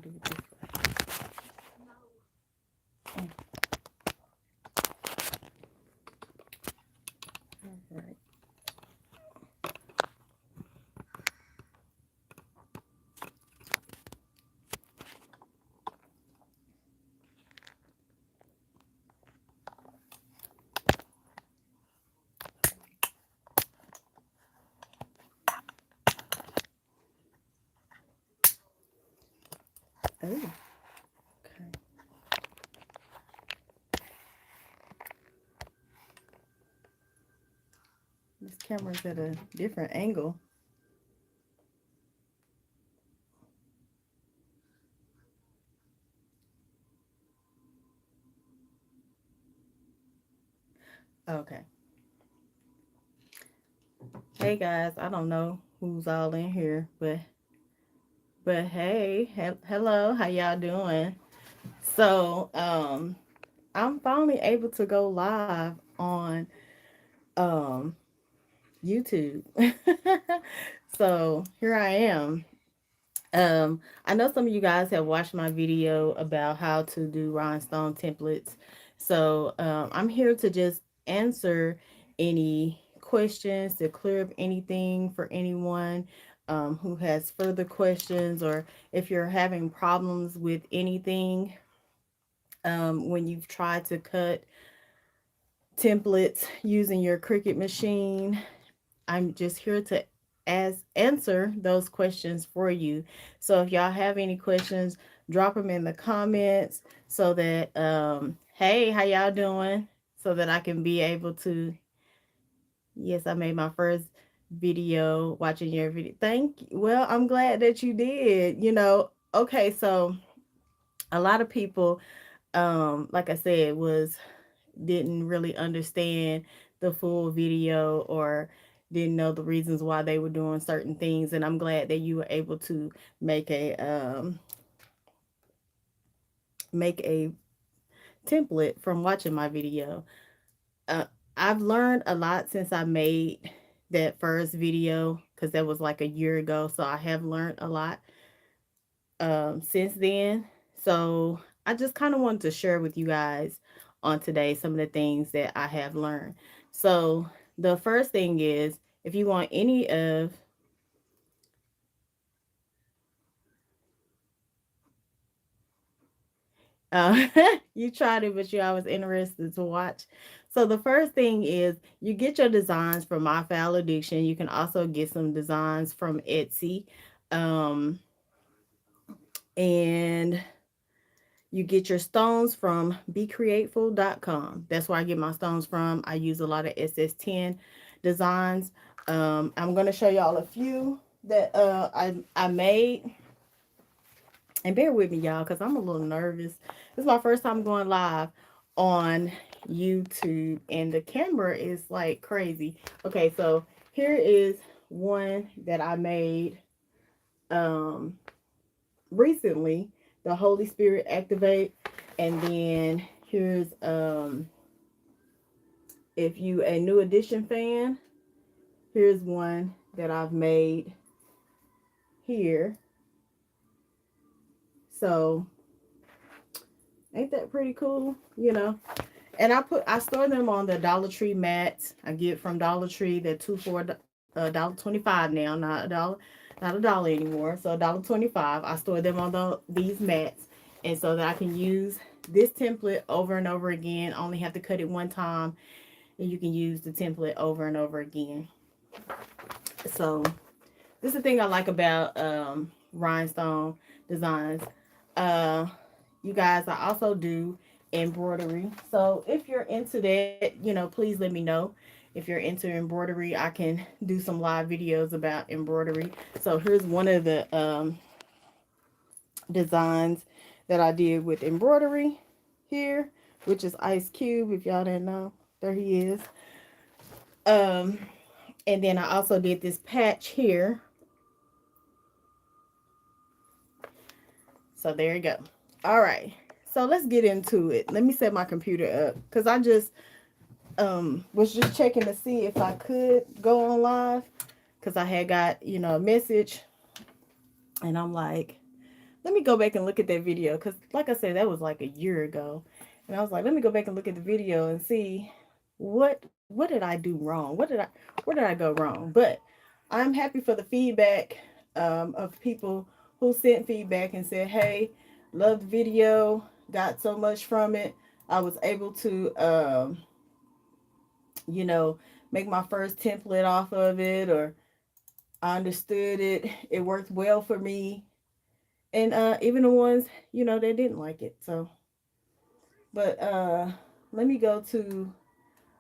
do it this way. Mm, all right. Oh, okay. This camera's at a different angle. Okay. Hey guys, I don't know who's all in here, but hey, hello, how y'all doing? So, I'm finally able to go live on um YouTube. So here I am. I know some of you guys have watched my video about how to do rhinestone templates. So I'm here to just answer any questions, to clear up anything for anyone who has further questions, or if you're having problems with anything when you've tried to cut templates using your Cricut machine. I'm just here to answer those questions for you. So if y'all have any questions, drop them in the comments so that hey, how y'all doing? So that I can be able to. Yes, I made my first video watching your video. Thank you. Well, I'm glad that you did. Okay, so a lot of people like I said was didn't really understand the full video or didn't know the reasons why they were doing certain things, and I'm glad that you were able to make a make a template from watching my video. uh, I've learned a lot since I made that first video, because that was like a year ago, so I have learned a lot since then. So I just kind of wanted to share with you guys on today some of the things that I have learned. So the first thing is, if you want any of uh, you tried it, but you I was interested to watch. So the first thing is, you get your designs from My Foul Addiction. You can also get some designs from Etsy. Um, and You get your stones from becreateful.com. That's where I get my stones from. I use a lot of SS10 designs. I'm going to show y'all a few that I made. And bear with me, y'all, because I'm a little nervous. This is my first time going live on YouTube, and the camera is like crazy. Okay, so here is one that I made um, recently, the Holy Spirit Activate. And then here's if you a New Edition fan, here's one that I've made here. So ain't that pretty cool, And I store them on the Dollar Tree mats I get from Dollar Tree. They're two for $1.25 now, not a dollar anymore. So $1.25. I store them on these mats, and so that I can use this template over and over again. Only have to cut it one time, and you can use the template over and over again. So this is the thing I like about rhinestone designs. Uh, you guys, I also do embroidery. So if you're into that, please let me know. If you're into embroidery, I can do some live videos about embroidery. So here's one of the designs that I did with embroidery here, which is Ice Cube. If y'all didn't know, there he is. Um, and then I also did this patch here. So there you go. All right. So let's get into it. Let me set my computer up, because I just was just checking to see if I could go on live, because I had got, a message, and I'm like, let me go back and look at that video because, like I said, that was like a year ago, and I was like, let me go back and look at the video and see what did I do wrong? Where did I go wrong? But I'm happy for the feedback of people who sent feedback and said, hey, loved the video, got so much from it. I was able to you know, make my first template off of it, or I understood it. It worked well for me. And even the ones, that didn't like it. So, but let me go to,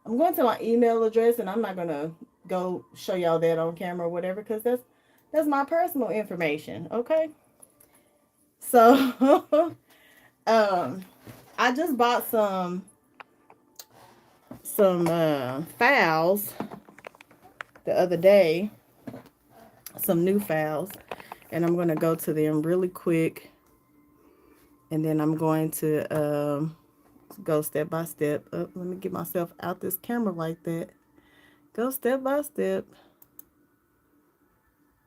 I'm going to my email address, and I'm not going to go show y'all that on camera or whatever, because that's my personal information. Okay. So, um, I just bought some files the other day, some new files, and I'm going to go to them really quick, and then I'm going to go step by step. Oh, let me get myself out this camera like that. Go step by step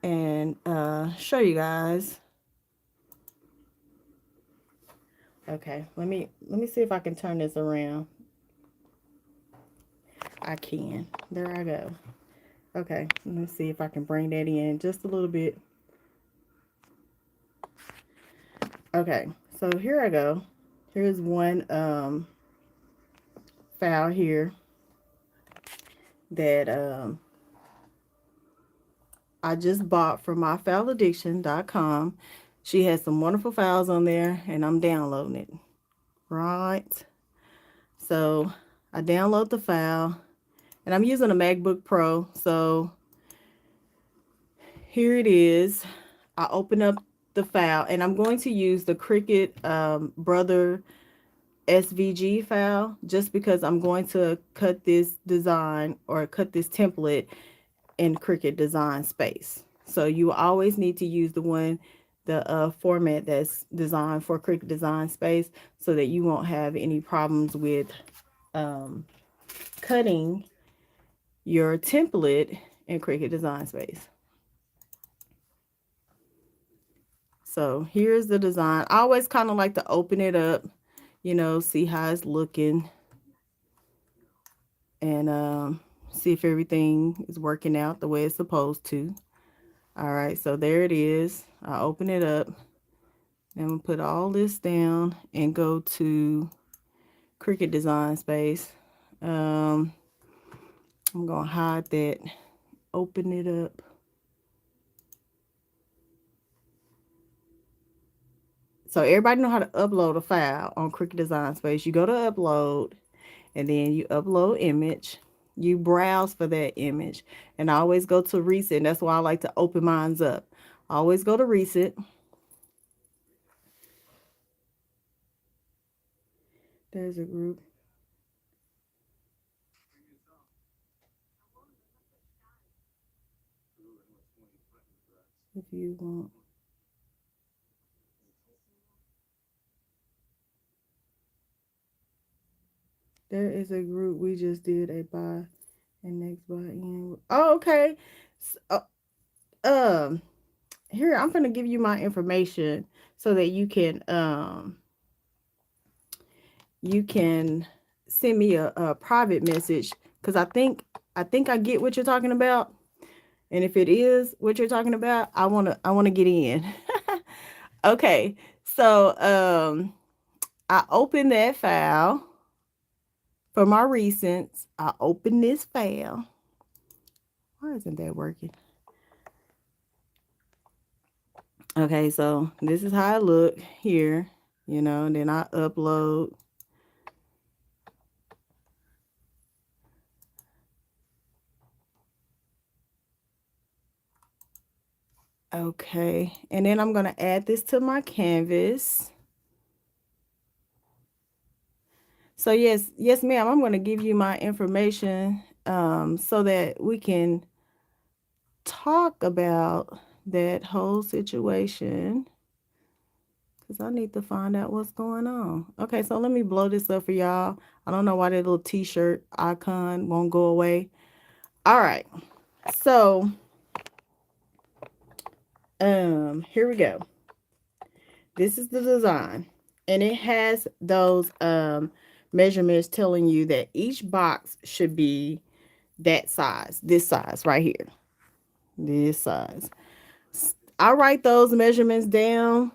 and show you guys. Okay, let me see if I can turn this around. I can. There I go. Okay, let me see if I can bring that in just a little bit. Okay, so here I go. Here's one file here that I just bought from myfileaddiction.com. She has some wonderful files on there, and I'm downloading it. Right. So I download the file, and I'm using a MacBook Pro. So here it is. I open up the file, and I'm going to use the Cricut Brother SVG file, just because I'm going to cut this design or cut this template in Cricut Design Space. So you always need to use the format that's designed for Cricut Design Space, so that you won't have any problems with cutting your template in Cricut Design Space. So here's the design. I always kind of like to open it up, see how it's looking, and see if everything is working out the way it's supposed to. All right, so there it is. I open it up. I'm going to put all this down and go to Cricut Design Space. I'm going to hide that. Open it up. So everybody know how to upload a file on Cricut Design Space. You go to upload, and then you upload image. You browse for that image, and I always go to recent. That's why I like to open mine up. I always go to recent. There's a group. If you want. There is a group we just did a buy and next buy in. Oh, okay. So, here I'm gonna give you my information so that you can send me a private message, because I think I get what you're talking about, and if it is what you're talking about, I wanna get in. Okay, so I opened that file for my recents. I opened this file. Why isn't that working? Okay, so this is how I look here, and then I upload. Okay, and then I'm going to add this to my canvas. So yes, ma'am, I'm going to give you my information so that we can talk about that whole situation, because I need to find out what's going on. Okay, so let me blow this up for y'all. I don't know why that little t-shirt icon won't go away. All right, so here we go. This is the design. And it has those measurements telling you that each box should be that size, this size right here, this size. I write those measurements down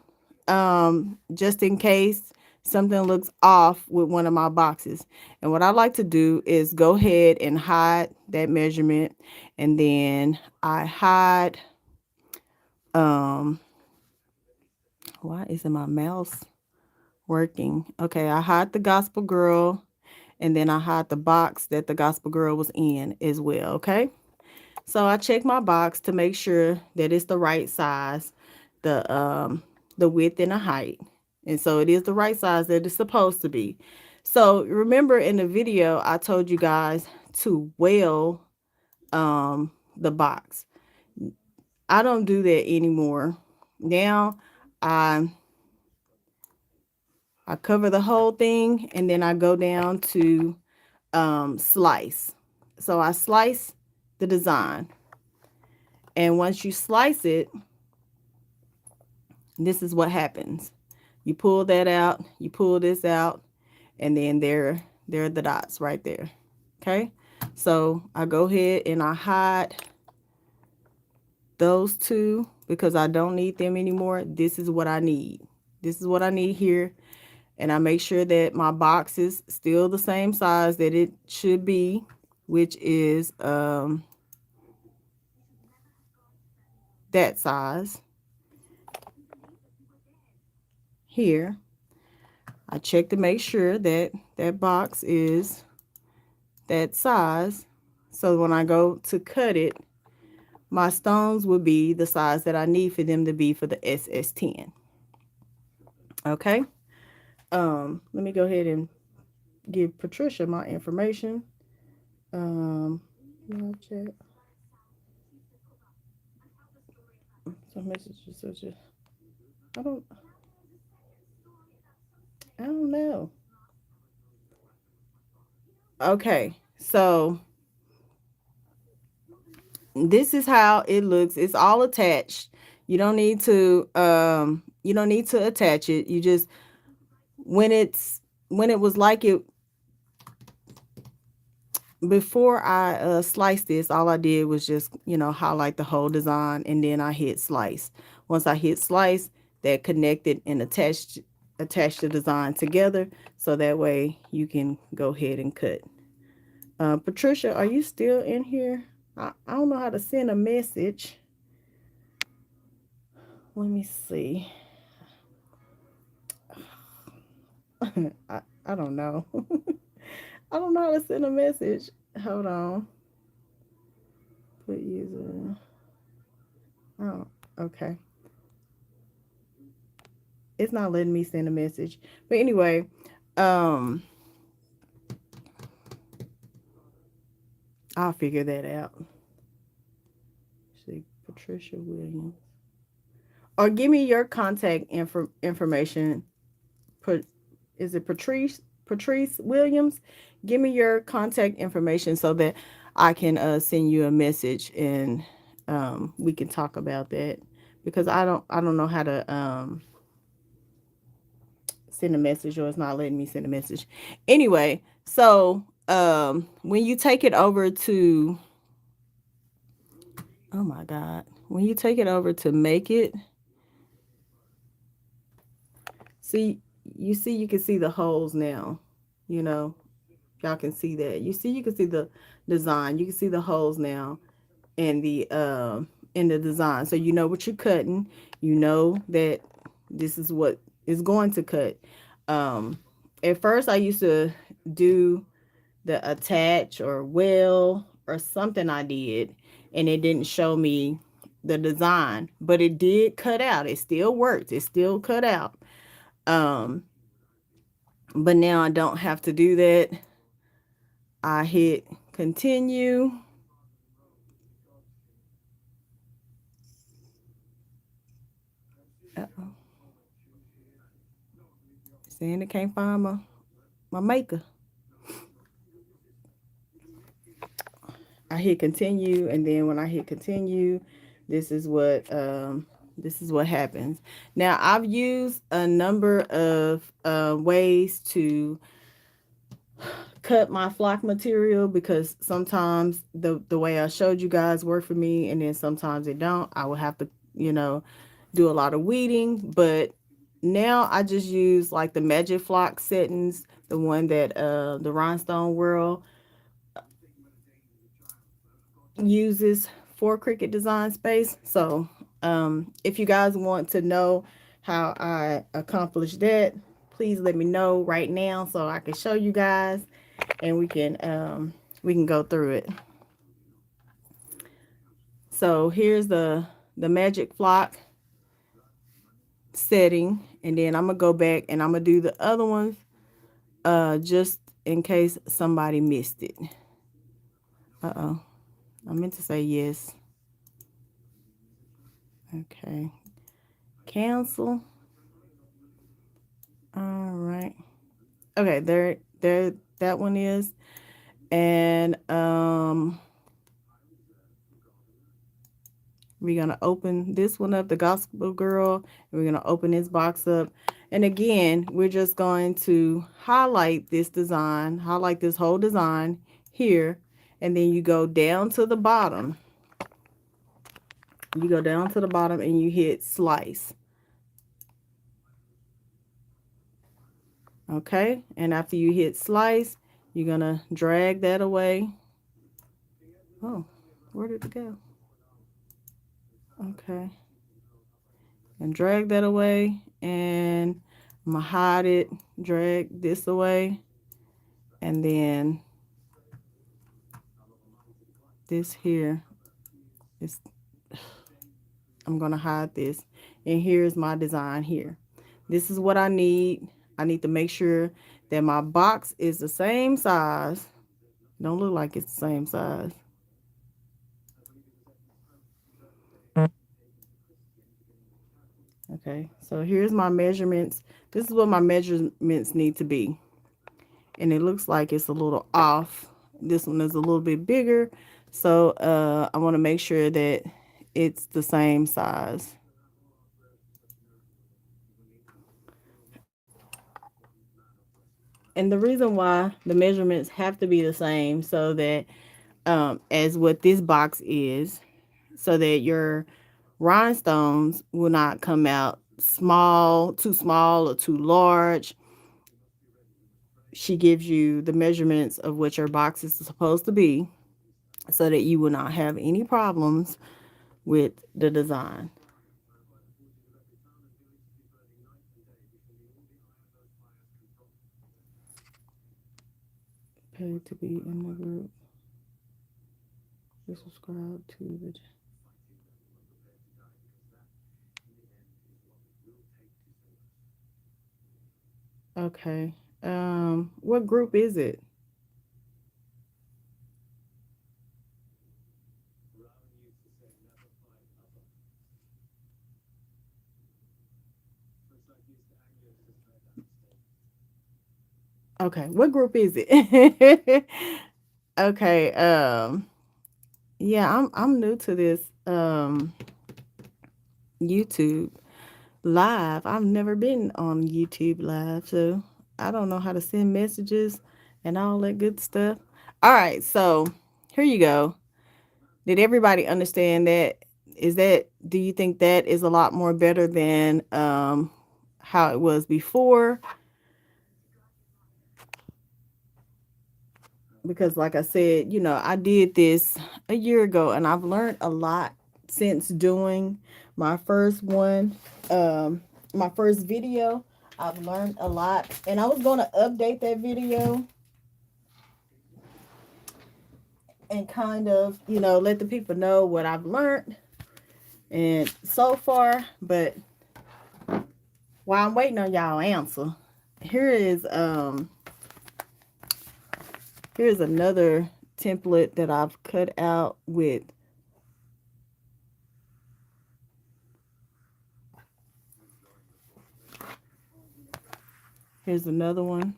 just in case something looks off with one of my boxes. And what I like to do is go ahead and hide that measurement. And then I hide, um, why isn't my mouse working? Okay, I hide the gospel girl and then I hide the box that the gospel girl was in as well. Okay. So I check my box to make sure that it's the right size, the width and the height. And so it is the right size that it's supposed to be. So remember in the video I told you guys to weld the box. I don't do that anymore. Now I I cover the whole thing and then I go down to slice. So I slice the design. And once you slice it, this is what happens. You pull that out, you pull this out, and then there are the dots right there. Okay? So I go ahead and I hide those two because I don't need them anymore. This is what I need. This is what I need here. And I make sure that my box is still the same size that it should be, which is that size here. I check to make sure that that box is that size. So when I go to cut it, my stones will be the size that I need for them to be for the SS10. Okay. Let me go ahead and give Patricia my information. Chat. Some messages such as I don't I don't know. Okay. So this is how it looks. It's all attached. You don't need to attach it. You just when it was like it before I sliced this, all I did was just, highlight the whole design and then I hit slice. Once I hit slice, that connected and attached the design together so that way you can go ahead and cut. Patricia, are you still in here? I don't know how to send a message. Let me see. I don't know. I don't know how to send a message. Hold on. Put user. Oh, okay. It's not letting me send a message. But anyway, um, I'll figure that out. See, Patricia Williams. Or give me your contact information. Put is it Patrice Williams? Give me your contact information so that I can send you a message and we can talk about that because I don't know how to send a message or it's not letting me send a message. Anyway, so when you take it over to oh my god, when you take it over to make it, see you can see the holes now. You know, y'all can see that. You can see the design. You can see the holes now in the design. So you know what you're cutting. You know that this is what is going to cut. Um, at first I used to do the attach or well or something I did and it didn't show me the design, but it did cut out. It still worked. It still cut out. Um, but now I don't have to do that. I hit continue. Uh-oh. Saying it can't find my maker. I hit continue, and then when I hit continue, this is what this is what happens. Now, I've used a number of ways to cut my flock material because sometimes the way I showed you guys work for me, and then sometimes it don't. I would have to, you know, do a lot of weeding, but now I just use like the Magic Flock settings, the one that the Rhinestone World uses for Cricut Design Space. So if you guys want to know how I accomplish that, please let me know right now so I can show you guys, and we can go through it. So here's the Magic Flock setting, and then I'm gonna go back and I'm gonna do the other ones just in case somebody missed it. Uh-oh, I meant to say yes. Okay, cancel. All right. Okay, there that one is. And we're gonna open this one up, the Gospel Girl, and we're gonna open this box up. And again, we're just going to highlight this design, highlight this whole design here, and then you go down to the bottom. You go down to the bottom and you hit slice. Okay, and after you hit slice, you're gonna drag that away. Oh, where did it go? Okay, and drag that away, and I'm gonna hide it, drag this away, and then this here is, I'm gonna hide this, and here's my design here. This is what I need. I need to make sure that my box is the same size. Don't look like it's the same size. Okay, so here's my measurements. This is what my measurements need to be. And it looks like it's a little off. This one is a little bit bigger. So I want to make sure that it's the same size. And the reason why the measurements have to be the same so that as what this box is, so that your rhinestones will not come out small or too large. She gives you the measurements of what your box is supposed to be so that you will not have any problems with the design. Pay to be in the group. Subscribe to the. Okay. What group is it? Okay. What group is it? Okay. Yeah, I'm new to this YouTube live. I've never been on YouTube live, so I don't know how to send messages and all that good stuff. All right, so here you go. Did everybody understand that? Do you think that is a lot more better than how it was before? Because like I said, I did this a year ago and I've learned a lot since doing my first one, my first video. I've learned a lot, and I was going to update that video and kind of, let the people know what I've learned and so far. But while I'm waiting on y'all answer, here is here's another template that I've cut out with. Here's another one.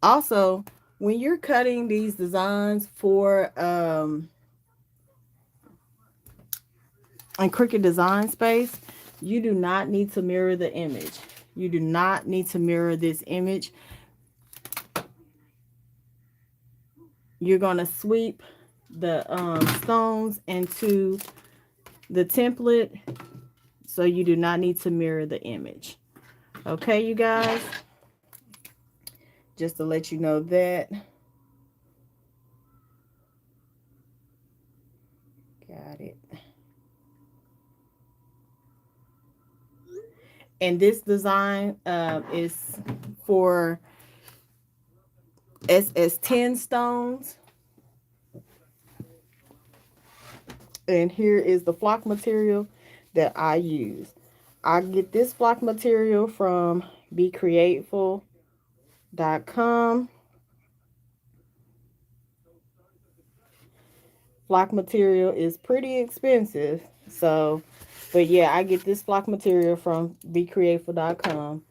Also, when you're cutting these designs for and Cricut Design Space, you do not need to mirror the image. You do not need to mirror this image. You're going to sweep the stones into the template, so you do not need to mirror the image. Okay, you guys? Just to let you know that. Got it. And this design is for SS10 stones. And here is the flock material that I use. I get this flock material from becreateful.com. Flock material is pretty expensive. So, but yeah, I get this flock material from becreateful.com.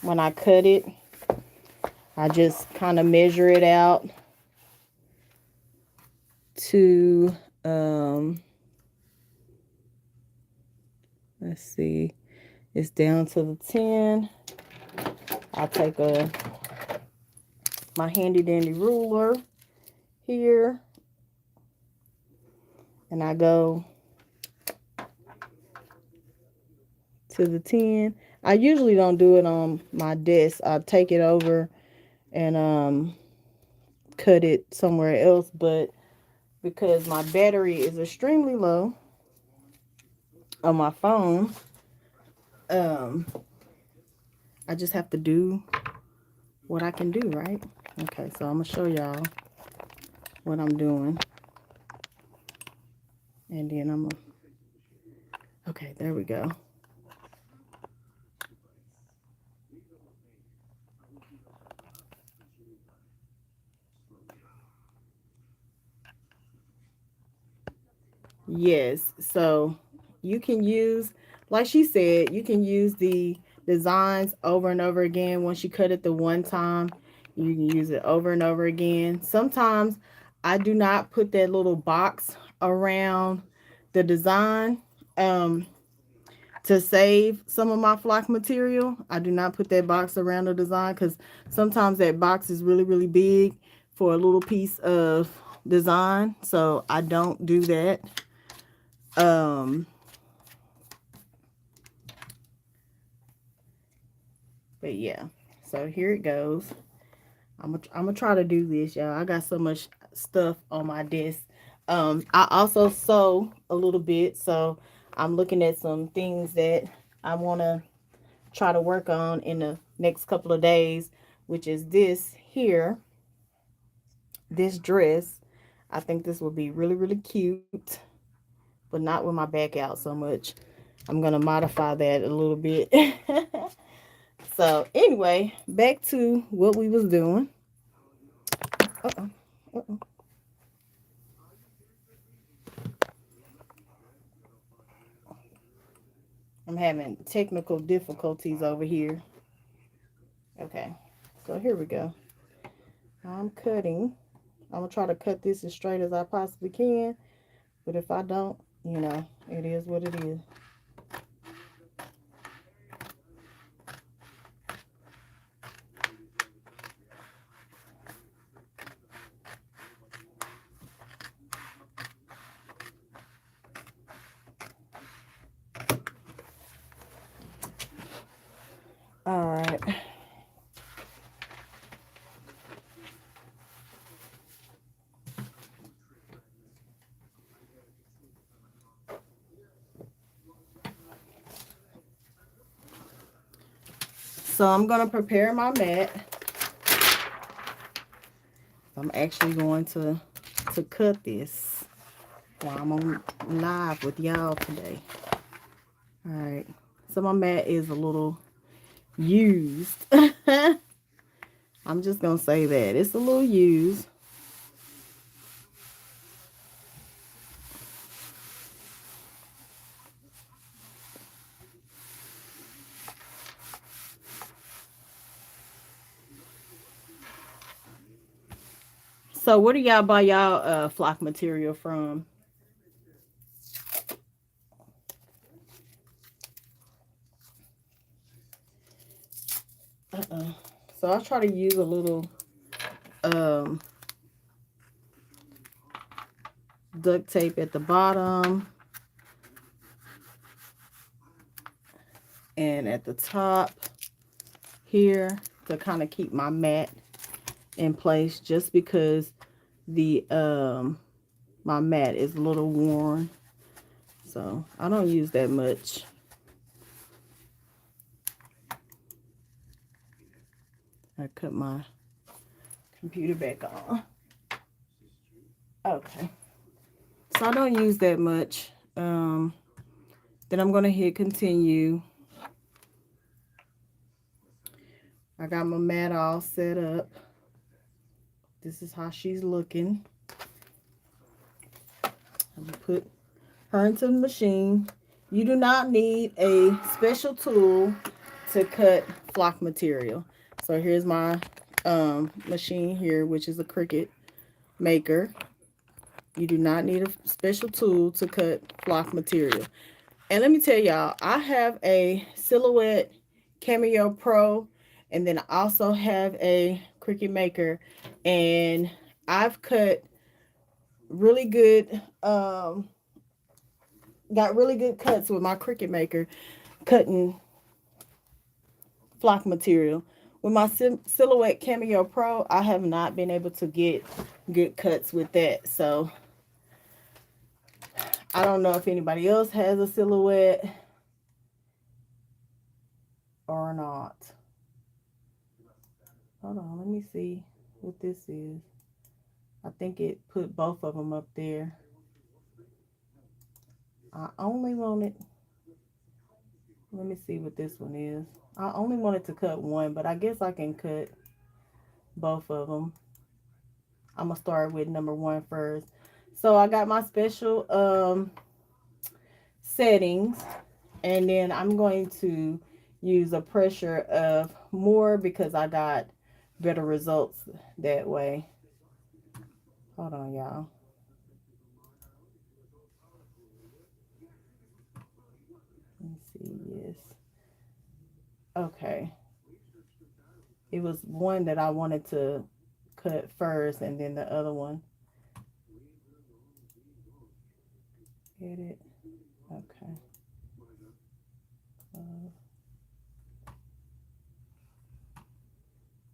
When I cut it, I just kind of measure it out to, let's see, it's down to the 10. I'll take my handy dandy ruler here, and I go to the 10. I usually don't do it on my desk. I take it over and cut it somewhere else, but because my battery is extremely low on my phone, I just have to do what I can do, right? Okay, so I'm gonna show y'all what I'm doing, and then I'm gonna, okay, there we go. Yes, so you can use, like she said, you can use the designs over and over again. Once you cut it the one time, you can use it over and over again. Sometimes I do not put that little box around the design um, to save some of my flock material. I do not put that box around the design because sometimes that box is really, really big for a little piece of design. So I don't do that. Um, but yeah, so here it goes. I'm gonna try to do this, y'all. I got so much stuff on my desk. I also sew a little bit, so I'm looking at some things that I want to try to work on in the next couple of days, which is this here, this dress. I think this will be really, really cute, but not with my back out so much. I'm gonna modify that a little bit. So anyway, back to what we was doing. Uh-oh. Uh-oh. I'm having technical difficulties over here. Okay, so here we go. I'm cutting. I'm gonna try to cut this as straight as I possibly can, but if I don't, it is what it is. All right. So I'm gonna prepare my mat. I'm actually going to cut this while I'm on live with y'all today. All right. So my mat is a little used. I'm just gonna say that it's a little used. So where do y'all buy y'all flock material from? So I try to use a little um, duct tape at the bottom and at the top here to kind of keep my mat in place, just because the my mat is a little worn, so I don't use that much. I cut my computer back on. Okay, so I don't use that much. Then I'm gonna hit continue. I got my mat all set up. This is how she's looking. I'm gonna put her into the machine. You do not need a special tool to cut flock material. So here's my machine here, which is a Cricut maker. You do not need a special tool to cut flock material. And let me tell y'all, I have a Silhouette Cameo Pro, and then I also have a Cricut maker, and I've cut really good got really good cuts with my Cricut maker cutting flock material. With my Silhouette Cameo Pro, I have not been able to get good cuts with that. So I don't know if anybody else has a Silhouette or not. Hold on, let me see what this is. I think it put both of them up there. I only wanted, let me see what this one is. I only wanted to cut one, but I guess I can cut both of them. I'm gonna start with number one first. So I got my special settings, and then I'm going to use a pressure of more because I got better results that way. Hold on, y'all. Let me see. Yes. Okay. It was one that I wanted to cut first, and then the other one. Edit. Okay.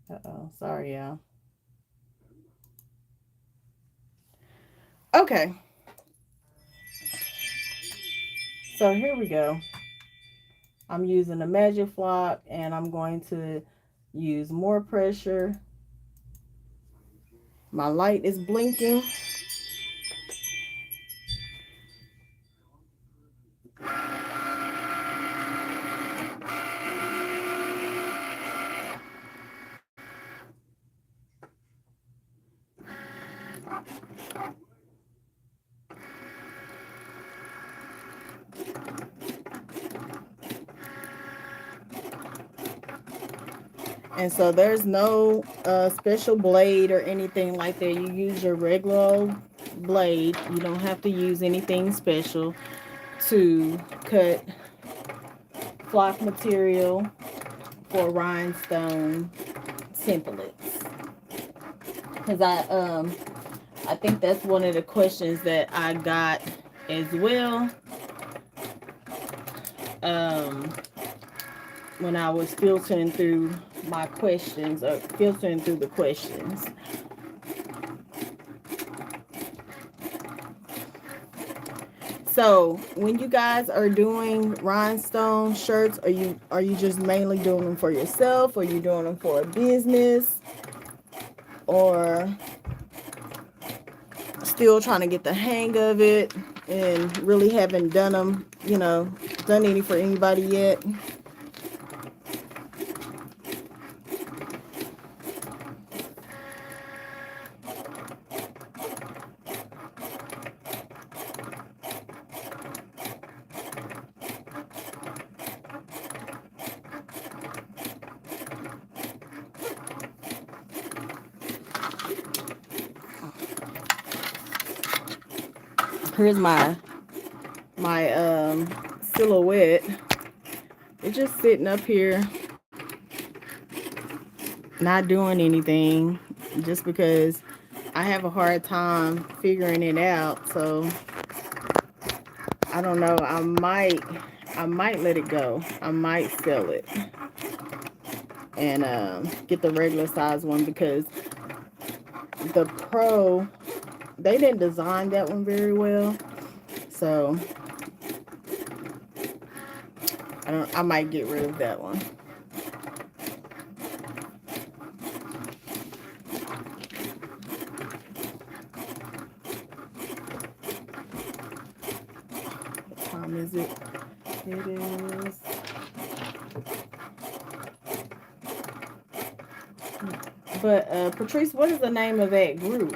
Uh-oh. Sorry, y'all. Okay. So here we go. I'm using a Magic Flock, and I'm going to use more pressure. My light is blinking. And so there's no special blade or anything like that. You use your regular blade. You don't have to use anything special to cut flock material for rhinestone templates. Because I think that's one of the questions that I got as well. When I was filtering through my questions, or filtering through the questions. So when you guys are doing rhinestone shirts, are you just mainly doing them for yourself, or are you doing them for a business, or still trying to get the hang of it and really haven't done them, done any for anybody yet? Here's my silhouette. It's just sitting up here not doing anything just because I have a hard time figuring it out. So I don't know. I might let it go. I might sell it and get the regular size one because the Pro, they didn't design that one very well. So I might get rid of that one. What time is it? It is. But Patrice, what is the name of that group?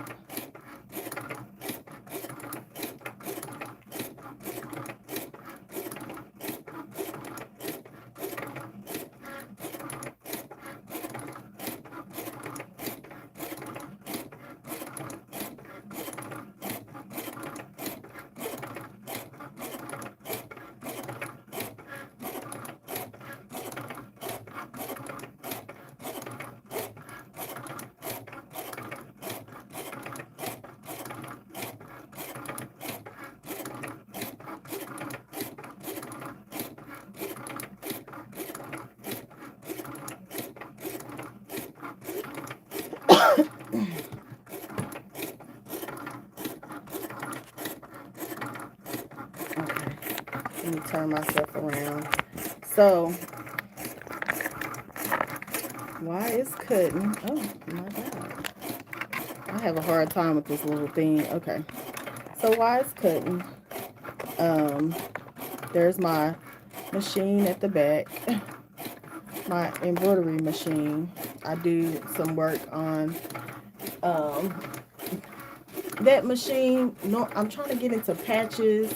Okay, let me turn myself around. So, why is cutting? Oh my God. I have a hard time with this little thing. Okay. So, why is cutting? Um, there's my machine at the back, my embroidery machine. I do some work on um, that machine. No, I'm trying to get into patches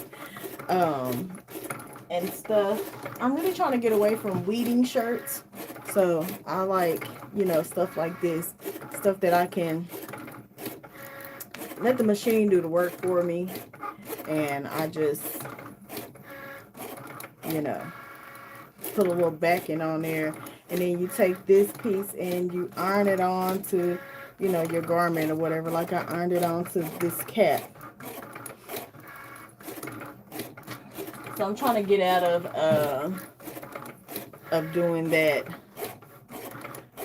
um, and stuff. I'm really trying to get away from weeding shirts. So I like, stuff like this, stuff that I can let the machine do the work for me. And I just, you know, put a little backing on there. And then you take this piece and you iron it on to, your garment or whatever. Like I ironed it onto this cap. So I'm trying to get out of doing that.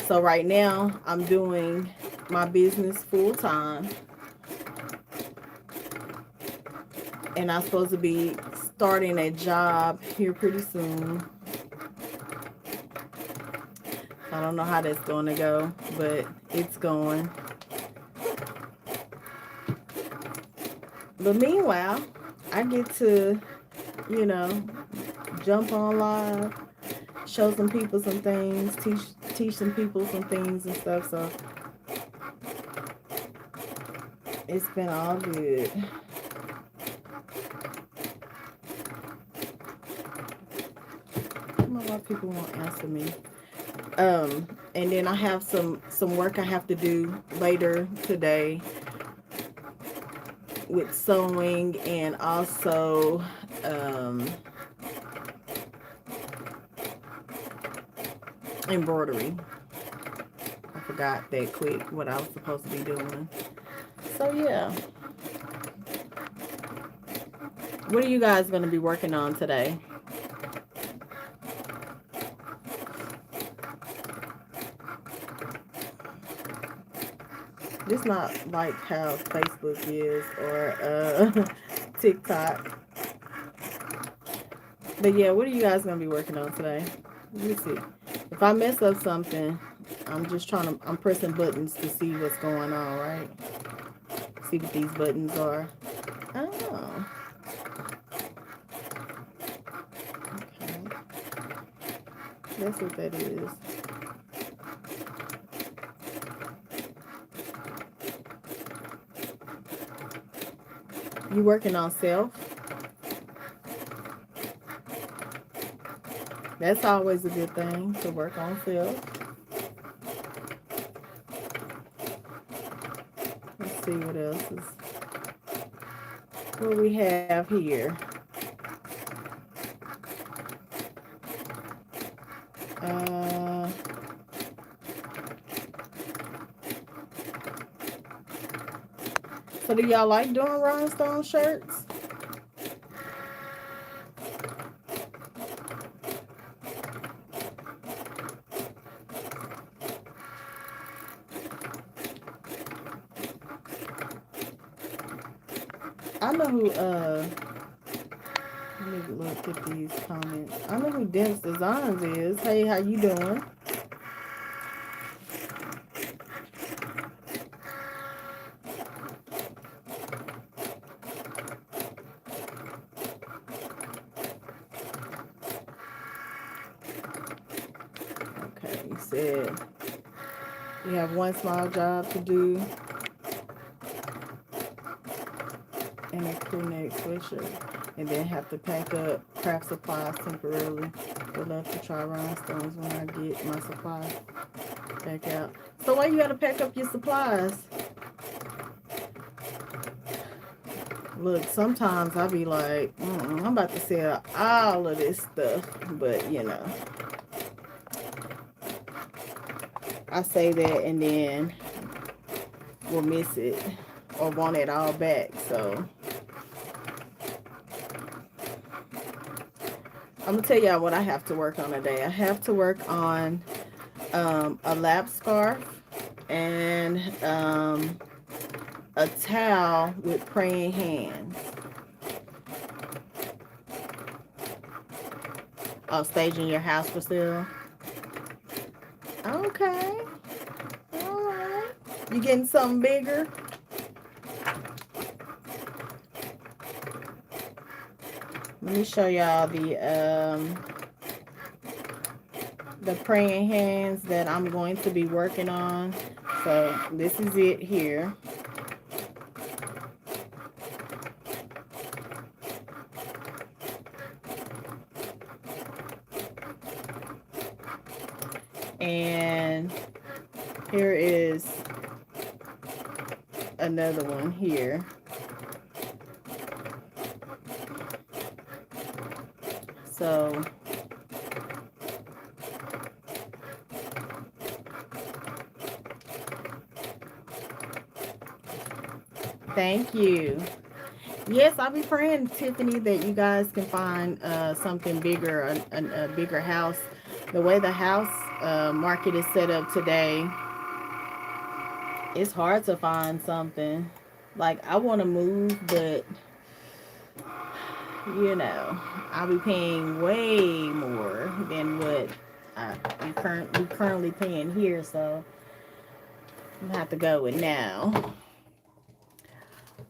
So right now I'm doing my business full time, and I'm supposed to be starting a job here pretty soon. I don't know how that's going to go, but it's going. But meanwhile, I get to, you know, jump on live, show some people some things, teach some people some things and stuff. So it's been all good. I don't know why people won't answer me. And then I have some work I have to do later today with sewing and also embroidery. I forgot that quick what I was supposed to be doing. So yeah. What are you guys going to be working on today? It's not like how Facebook is or TikTok. But yeah, what are you guys going to be working on today? Let me see. If I mess up something, I'm pressing buttons to see what's going on, right? See what these buttons are. Oh, okay. That's what that is. You working on self? That's always a good thing to work on self. Let's see what else is. What we have here. Uh, So do y'all like doing rhinestone shirts? I know who let me look at these comments. I know who Dense Designs is. Hey, how you doing? Okay, you said you have one small job to do and a crew neck sweatshirt, and then have to pack up craft supplies temporarily. Would love to try rhinestones when I get my supplies back out. So why you gotta pack up your supplies? Look, sometimes I be like, I'm about to sell all of this stuff, but you know, I say that and then we'll miss it or want it all back. So I'm gonna tell y'all what I have to work on today. I have to work on a lap scarf and a towel with praying hands. Oh, staging your house for sale. Okay. All right. You getting something bigger? Let me show y'all the praying hands that I'm going to be working on. So this is it here. And here is another one here. So thank you. Yes, I'll be praying, Tiffany, that you guys can find something bigger, a bigger house. The way the house market is set up today, it's hard to find something. Like, I want to move, but you know, I'll be paying way more than what we currently paying here. So I'm gonna have to go with now.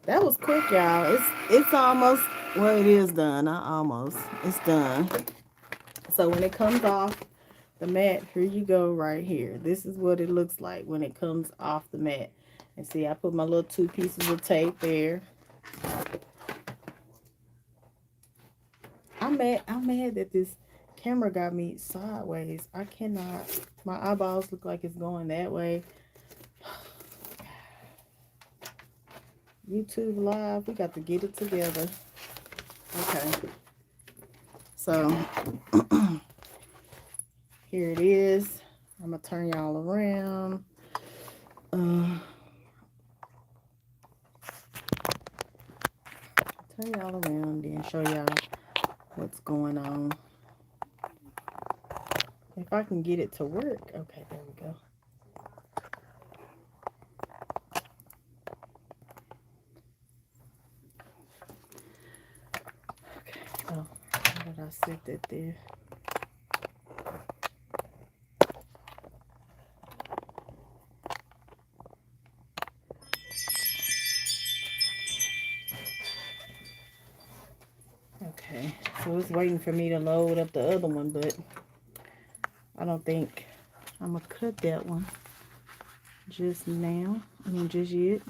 That was quick, y'all. It's almost, well, it is done. Not almost. It's done. So when it comes off the mat, here you go right here. This is what it looks like when it comes off the mat. And see, I put my little 2 pieces of tape there. I'm mad that this camera got me sideways. I cannot. My eyeballs look like it's going that way. YouTube Live, we got to get it together. Okay. So, here it is. I'm going to turn y'all around. Turn y'all around and show y'all what's going on. If I can get it to work. Okay, there we go. Okay. Oh, how did I set that there? Okay, so it's waiting for me to load up the other one, but I don't think I'm gonna cut that one just now. I mean, just yet,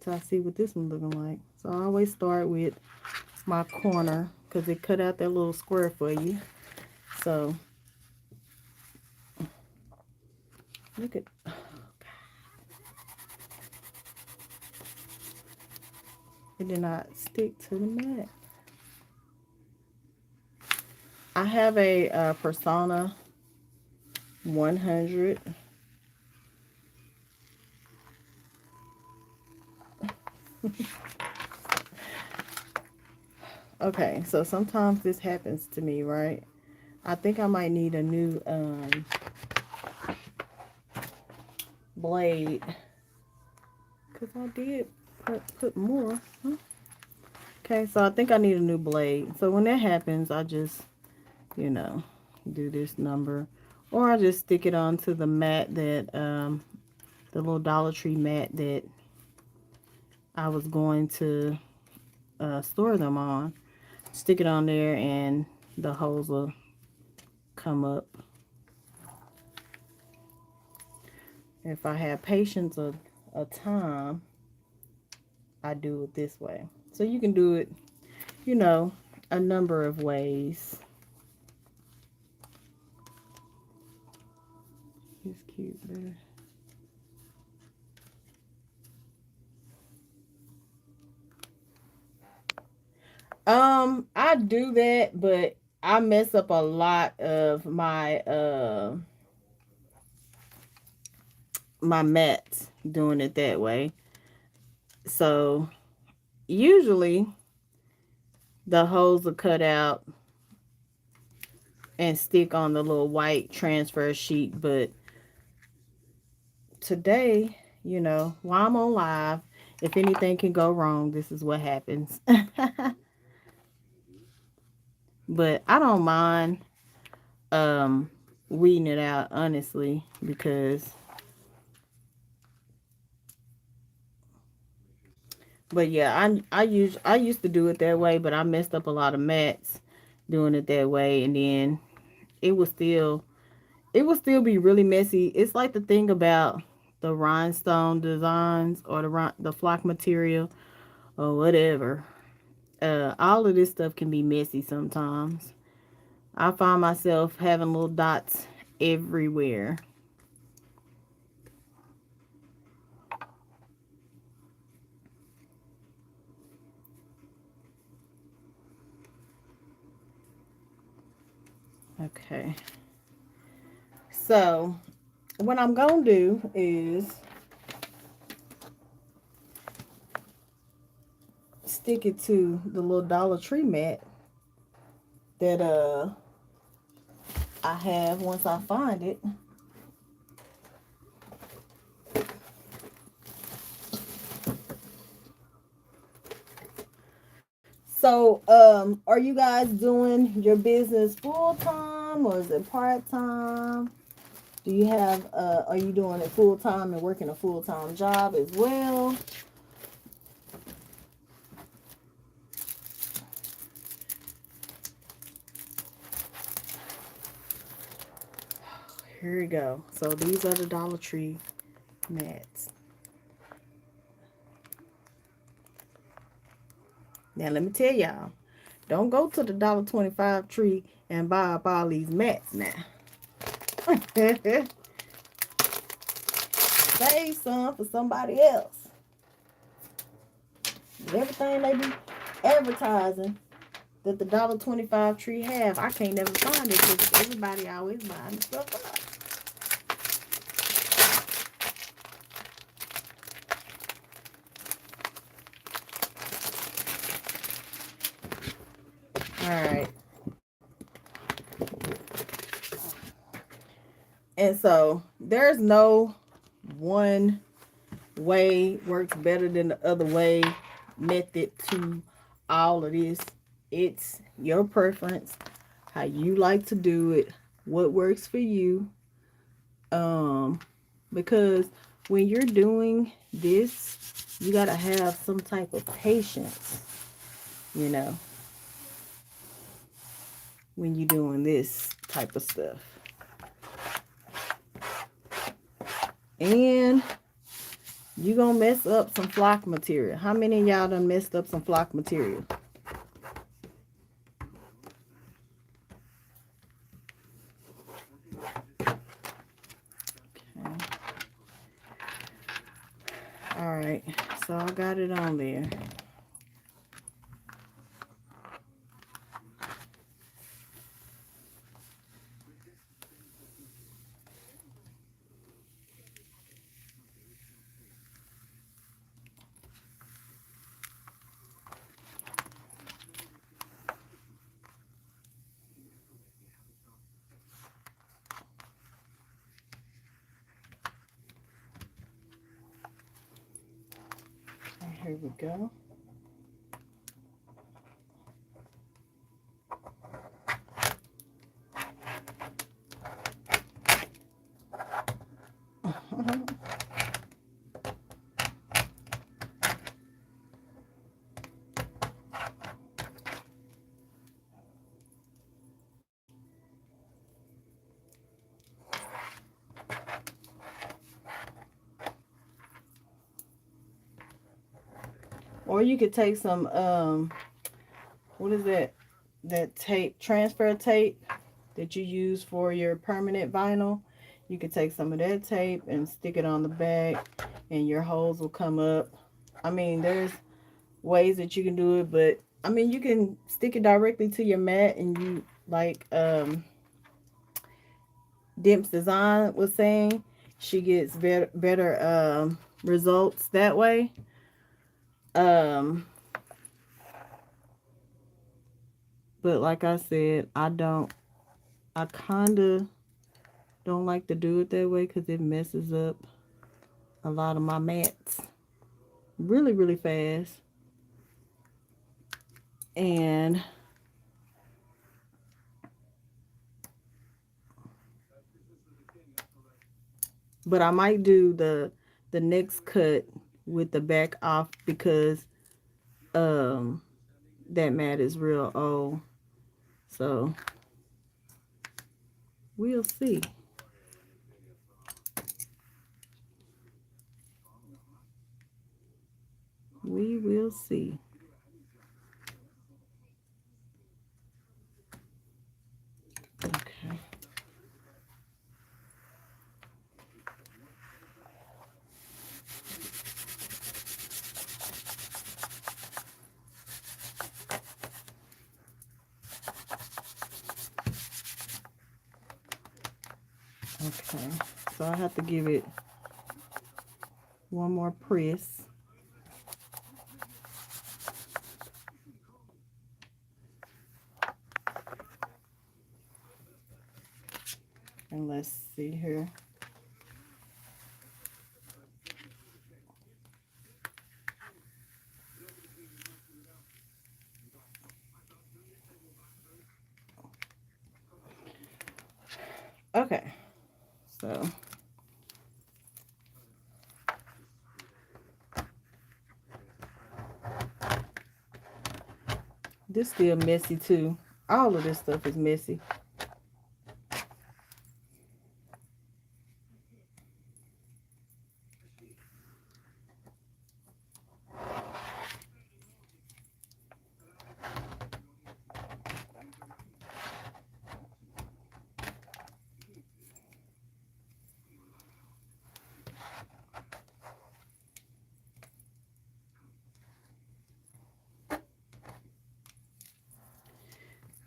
till I see what this one looking like. So I always start with my corner because it cut out that little square for you. So look at, oh, it did not stick to the mat. I have a Persona 100. Okay, so sometimes this happens to me, right? I think I might need a new blade, because I did put more. Huh? Okay, so I think I need a new blade. So when that happens, I just, you know, do this number. Or I just stick it onto the mat that, the little Dollar Tree mat that I was going to store them on. Stick it on there and the holes will come up. If I have patience of a time, I do it this way. So you can do it, you know, a number of ways. He's cute, but I do that, but I mess up a lot of my mats doing it that way. So usually the holes are cut out and stick on the little white transfer sheet, but today, while I'm on live, if anything can go wrong, this is what happens. But I don't mind um weeding it out, honestly, because but yeah, I used to do it that way, but I messed up a lot of mats doing it that way, and then it would still be really messy. It's like the thing about the rhinestone designs or the flock material or whatever. All of this stuff can be messy sometimes. I find myself having little dots everywhere. Okay. So, what I'm going to do is stick it to the little Dollar Tree mat that I have once I find it. So, are you guys doing your business full time or is it part time? Do you have are you doing it full time and working a full time job as well? Here we go. So these are the Dollar Tree mats. Now let me tell y'all, don't go to the $1.25 tree and buy up all these mats now. Save some for somebody else. Everything they be advertising that the $1.25 tree have, I can't never find it because everybody always buying stuff up. All right. And so there's no one way works better than the other way method to all of this. It's your preference, how you like to do it, what works for you. Because when you're doing this, you gotta have some type of patience, you know, when you're doing this type of stuff. And you gonna mess up some flock material. How many of y'all done messed up some flock material? Okay. All right, so I got it on there. Here we go. Or you could take some what is that? That tape, transfer tape that you use for your permanent vinyl. You could take some of that tape and stick it on the back and your holes will come up. I mean, there's ways that you can do it, but I mean, you can stick it directly to your mat and you like Dimp's Design was saying, she gets better results that way. Um but like I said, I kind of don't like to do it that way because it messes up a lot of my mats really, really fast. And but I might do the next cut with the back off because um that mat is real old. So we'll see. We will see. Okay. Okay. So I have to give it one more press. And let's see here. Okay. So this still messy too. All of this stuff is messy.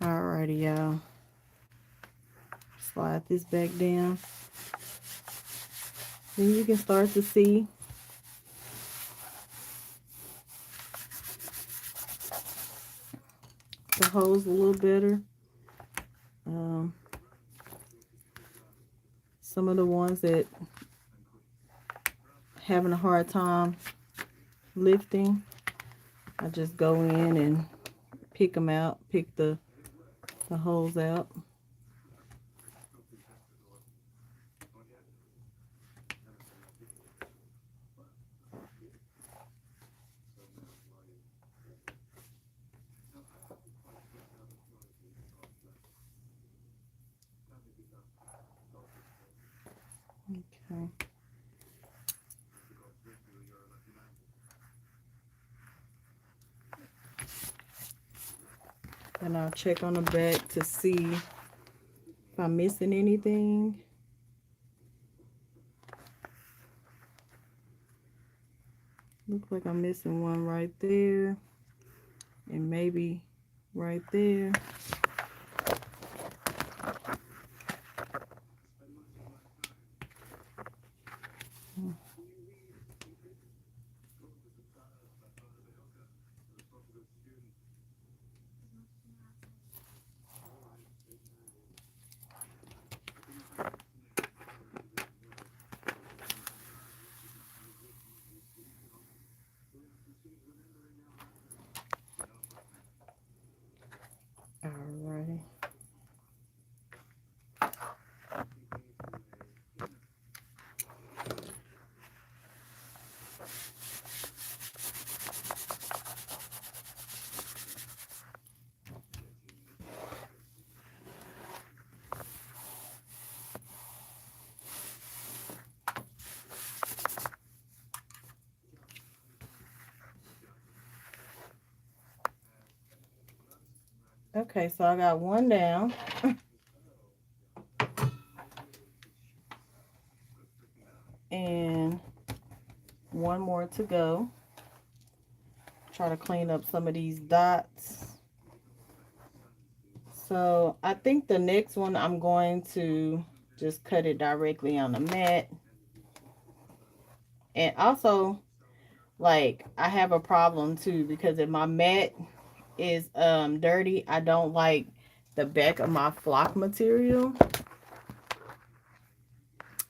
Alrighty, y'all. Slide this back down. Then you can start to see the holes a little better. Um, some of the ones that having a hard time lifting, I just go in and pick them out, pick the holes out. Okay. And I'll check on the back to see if I'm missing anything. Looks like I'm missing one right there. And maybe right there. Okay, so I got one down. And one more to go. Try to clean up some of these dots. So I think the next one I'm going to just cut it directly on the mat. And also, like, I have a problem too, because if my mat is dirty, I don't like the back of my flock material.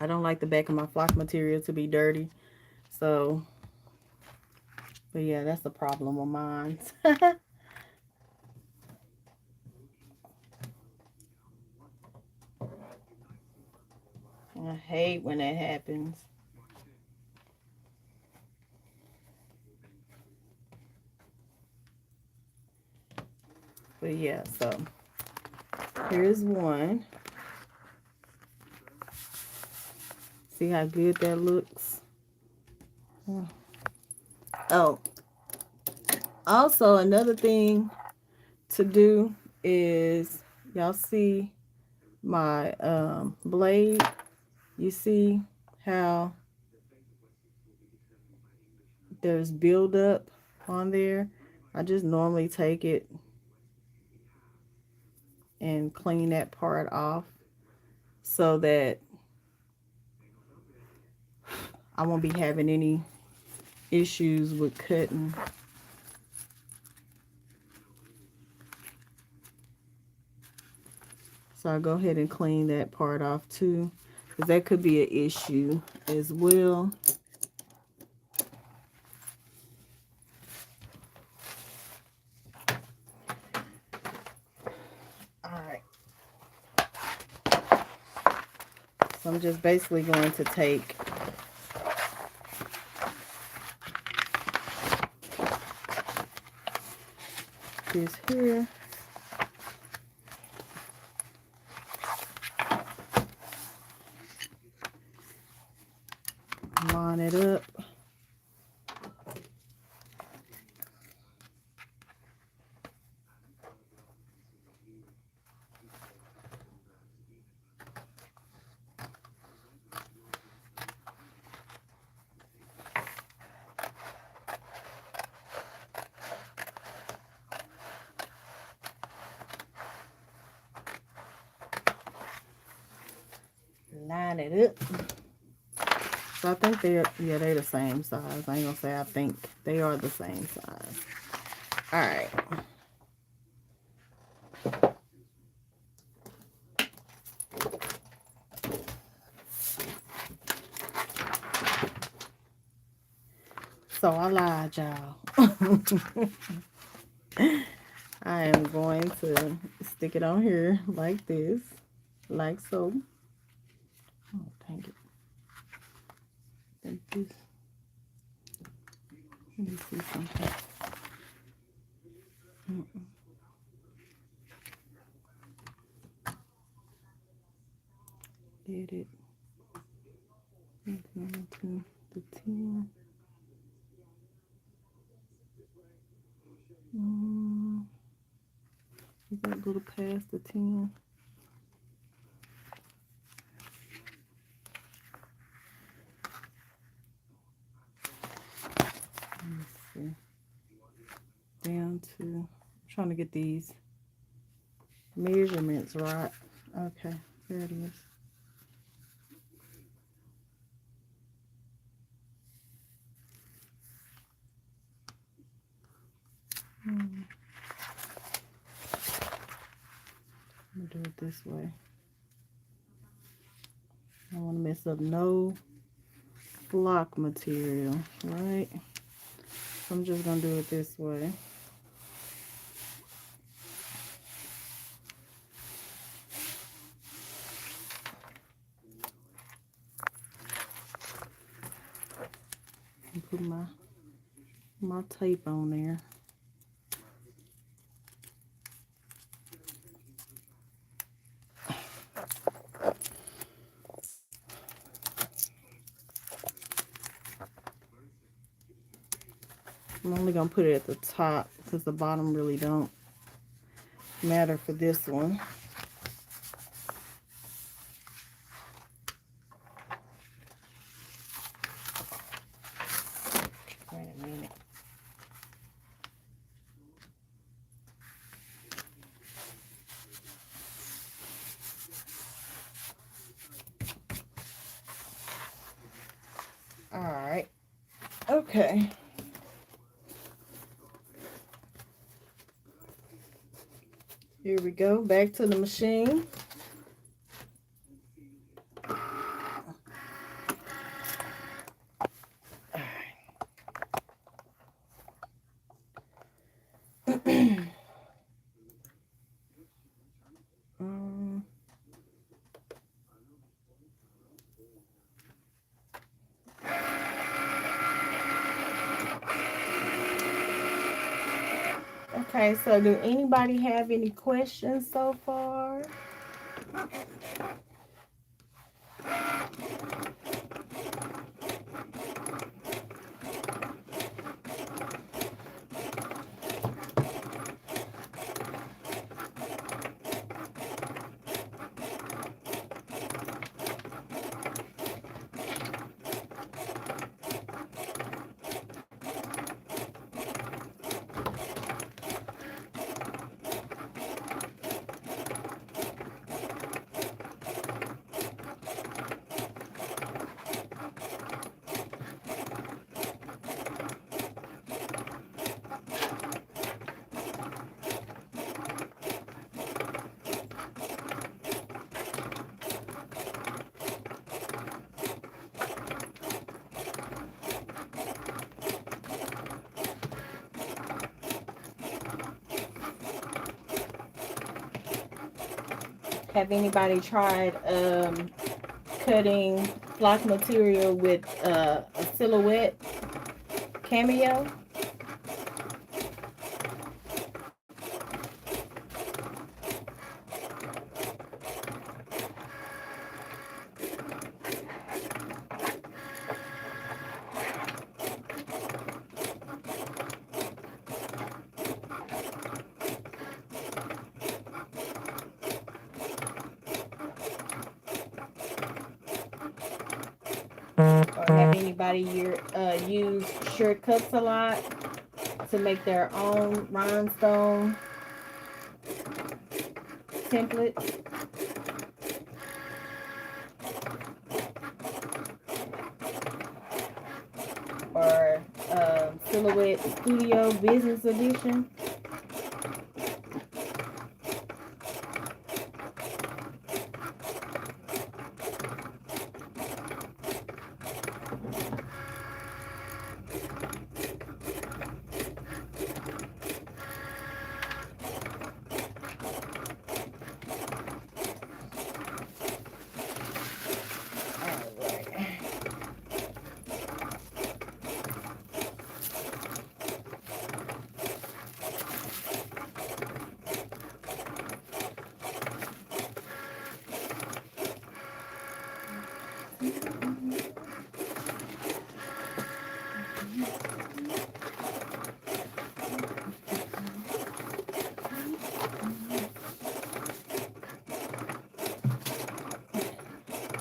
I don't like the back of my flock material to be dirty. So, but yeah, that's the problem of mine. I hate when that happens. But yeah, so here's one. See how good that looks? Oh, also another thing to do is, y'all see my blade? You see how there's buildup on there? I just normally take it and clean that part off so that I won't be having any issues with cutting. So I go ahead and clean that part off too, because that could be an issue as well. All right. So I'm just basically going to take this here, line it up. Line it up. So I think they're the same size. I ain't gonna say I think they are the same size. All right. So I lied, y'all. I am going to stick it on here like this, like so. Oh, dang it. Like this. Let me see something. Edit. To the 10. Is that a little past the 10? Let me see. Down to, I'm trying to get these measurements right. Okay, there it is. I'm gonna do it this way. I don't want to mess up no block material, right? So I'm just gonna do it this way. And put my tape on there. I'm only gonna put it at the top because the bottom really don't matter for this one. Wait a minute. All right. Okay. Here we go. Back to the machine. um, okay, so do anybody have any questions so far? Have anybody tried cutting block material with a silhouette cameo? Or have anybody used shortcuts a lot to make their own rhinestone templates? Or Silhouette Studio Business Edition?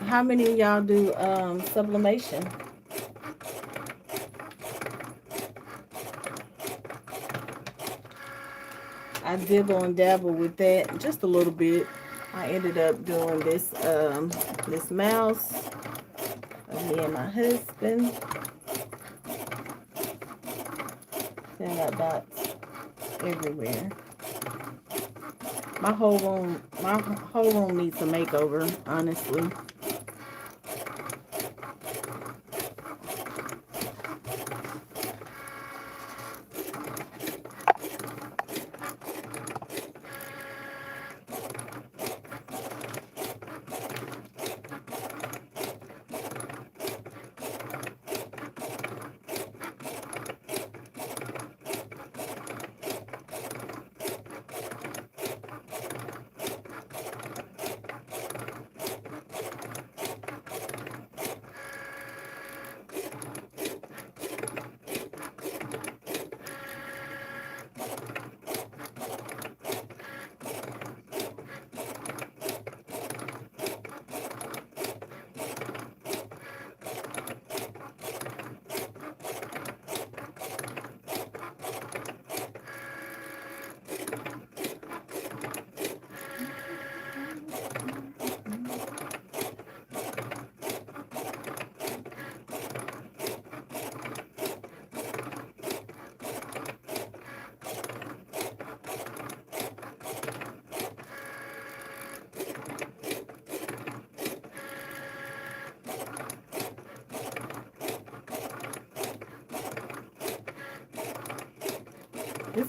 How many of y'all do sublimation? I dibble and dabble with that just a little bit. I ended up doing this mouse of me and my husband. Then got dots everywhere. My whole room needs a makeover, honestly.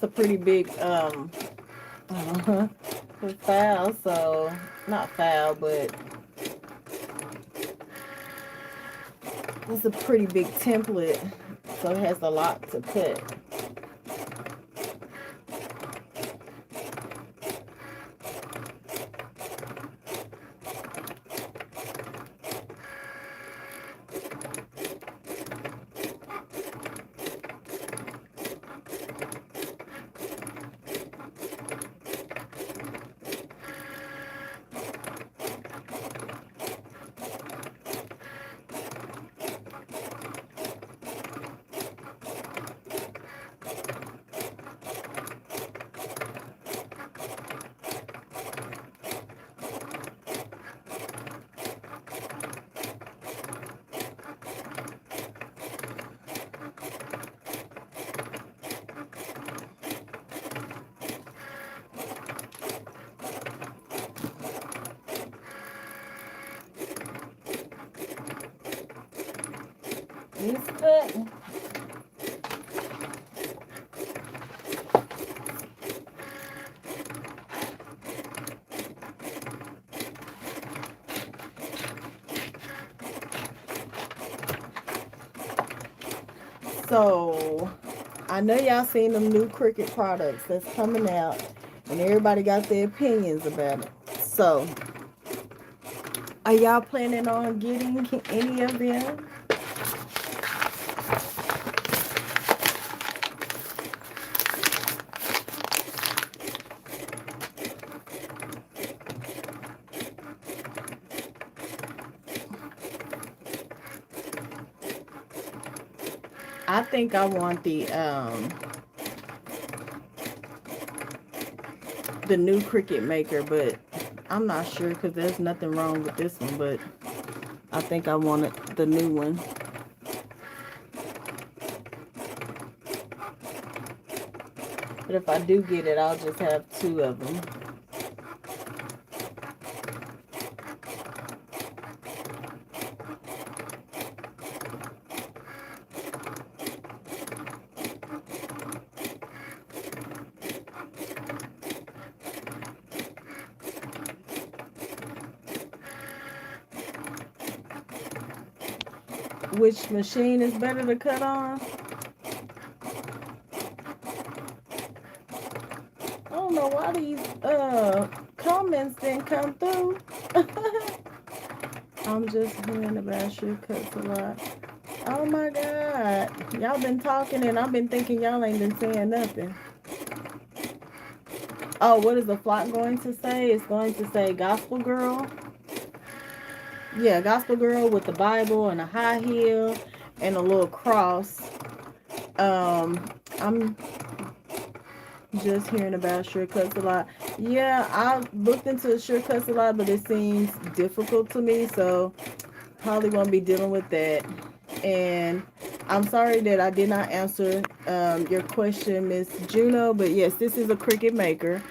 a pretty big file, so not file, but it's a pretty big template, so it has a lot to cut. It's cutting. So I know y'all seen them new Cricut products that's coming out, and everybody got their opinions about it. So are y'all planning on getting any of them? I think I want the new Cricut maker, but I'm not sure because there's nothing wrong with this one, but I think I wanted the new one. But if I do get it, I'll just have two of them. Which machine is better to cut on? I don't know why these comments didn't come through. I'm just hearing about your cuts a lot. Oh my God. Y'all been talking and I've been thinking y'all ain't been saying nothing. Oh, what is the flock going to say? It's going to say Gospel Girl. Yeah, Gospel Girl with the Bible and a high heel and a little cross. I'm just hearing about shortcuts a lot. Yeah, I looked into shortcuts a lot, but it seems difficult to me, so probably won't be dealing with that. And I'm sorry that I did not answer your question, Miss Juno, but yes, this is a Cricut maker.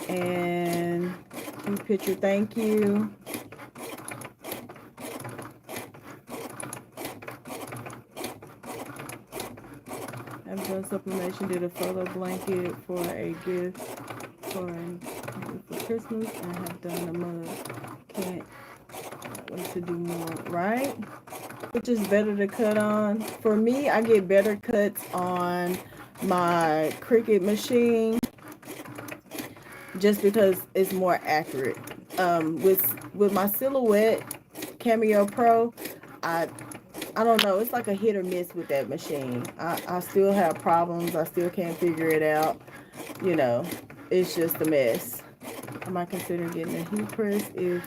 And picture, thank you. I've done sublimation, did a photo blanket for a gift for Christmas. I have done a mug. Can't wait to do more, right? Which is better to cut on? For me, I get better cuts on my Cricut machine just because it's more accurate. With my Silhouette Cameo Pro, I don't know. It's like a hit or miss with that machine. I still have problems. I still can't figure it out. You know, it's just a mess. I might consider getting a heat press if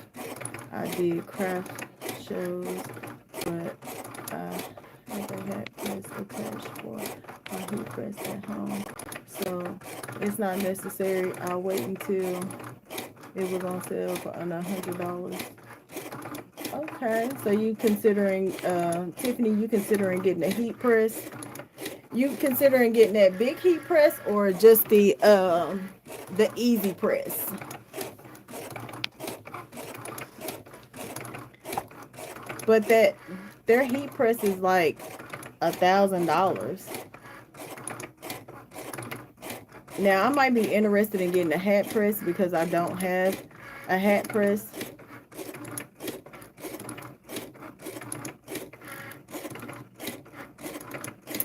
I did craft shows, but I never had press attached for my heat press at home. So it's not necessary. I'll wait until it was on sale for under $100. Okay, so you considering, Tiffany, you considering getting a heat press? You considering getting that big heat press or just the easy press? But that their heat press is like $1,000. Now I might be interested in getting a hat press because I don't have a hat press.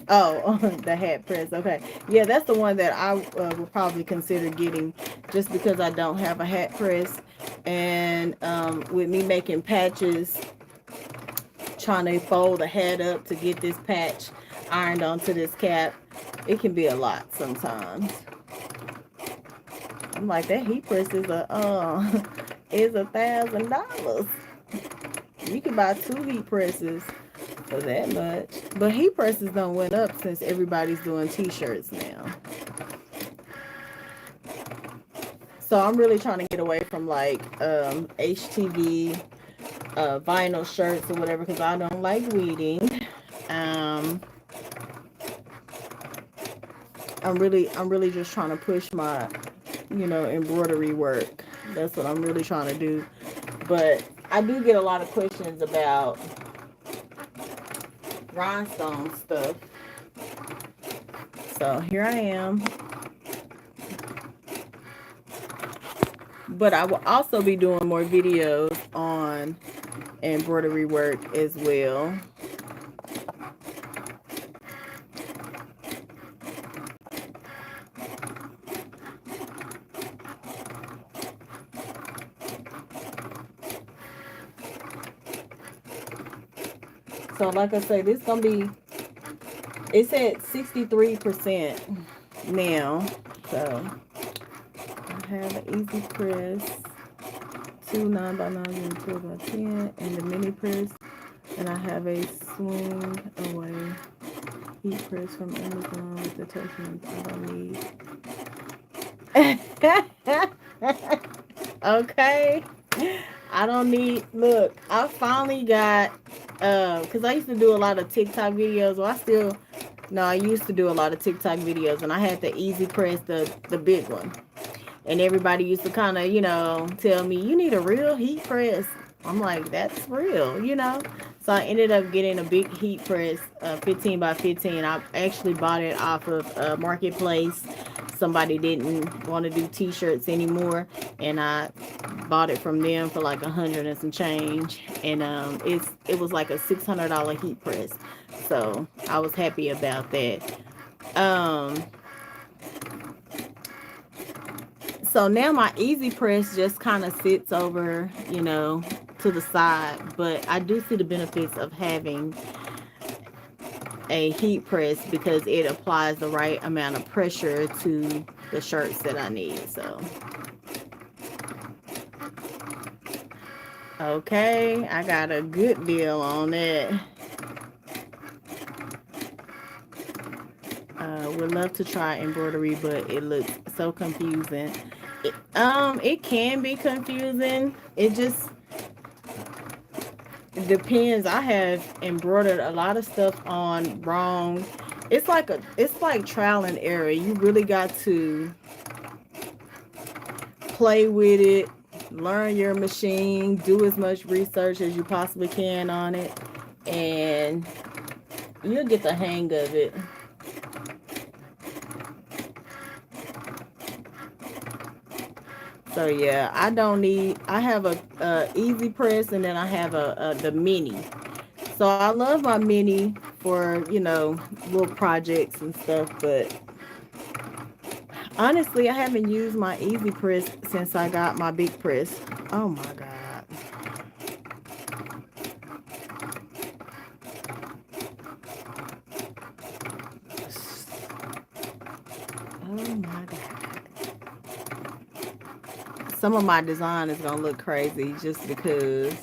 Oh, the hat press. Okay. Yeah, that's the one that I would probably consider getting just because I don't have a hat press. And with me making patches, trying to fold the hat up to get this patch ironed onto this cap, it can be a lot sometimes. I'm like, that heat press is is $1,000. You can buy 2 heat presses for that much. But heat presses don't went up since everybody's doing t-shirts now. So I'm really trying to get away from like HTV vinyl shirts or whatever because I don't like weeding. Um, I'm really just trying to push my, embroidery work. That's what I'm really trying to do. But I do get a lot of questions about rhinestone stuff. So here I am. But I will also be doing more videos on embroidery work as well. So like I say, this gonna be, it's at 63% now. So I have an easy press, 2 9x9 and 2x10, and the mini press, and I have a swing away heat press from Amazon with attachments I don't need. Okay. I don't need, look, I finally got, because I used to do a lot of TikTok videos. Well, I used to do a lot of TikTok videos, and I had the easy press, the big one. And everybody used to kind of, tell me, you need a real heat press. I'm like, that's real. So I ended up getting a big heat press, 15 by 15. I actually bought it off of Marketplace. Somebody didn't want to do t-shirts anymore, and I bought it from them for like 100 and some change. And it was like a $600 heat press. So I was happy about that. Um, So now my easy press just kind of sits over, to the side. But I do see the benefits of having a heat press because it applies the right amount of pressure to the shirts that I need. So, okay, I got a good deal on it. Would love to try embroidery, but it looks so confusing. It can be confusing. It depends. I have embroidered a lot of stuff on wrong. It's like trial and error. You really got to play with it, learn your machine, do as much research as you possibly can on it, and you'll get the hang of it. So yeah, I have a easy press, and then I have the mini. So I love my mini for, little projects and stuff, but honestly, I haven't used my easy press since I got my big press. Oh my God. Oh my God. Some of my design is going to look crazy just because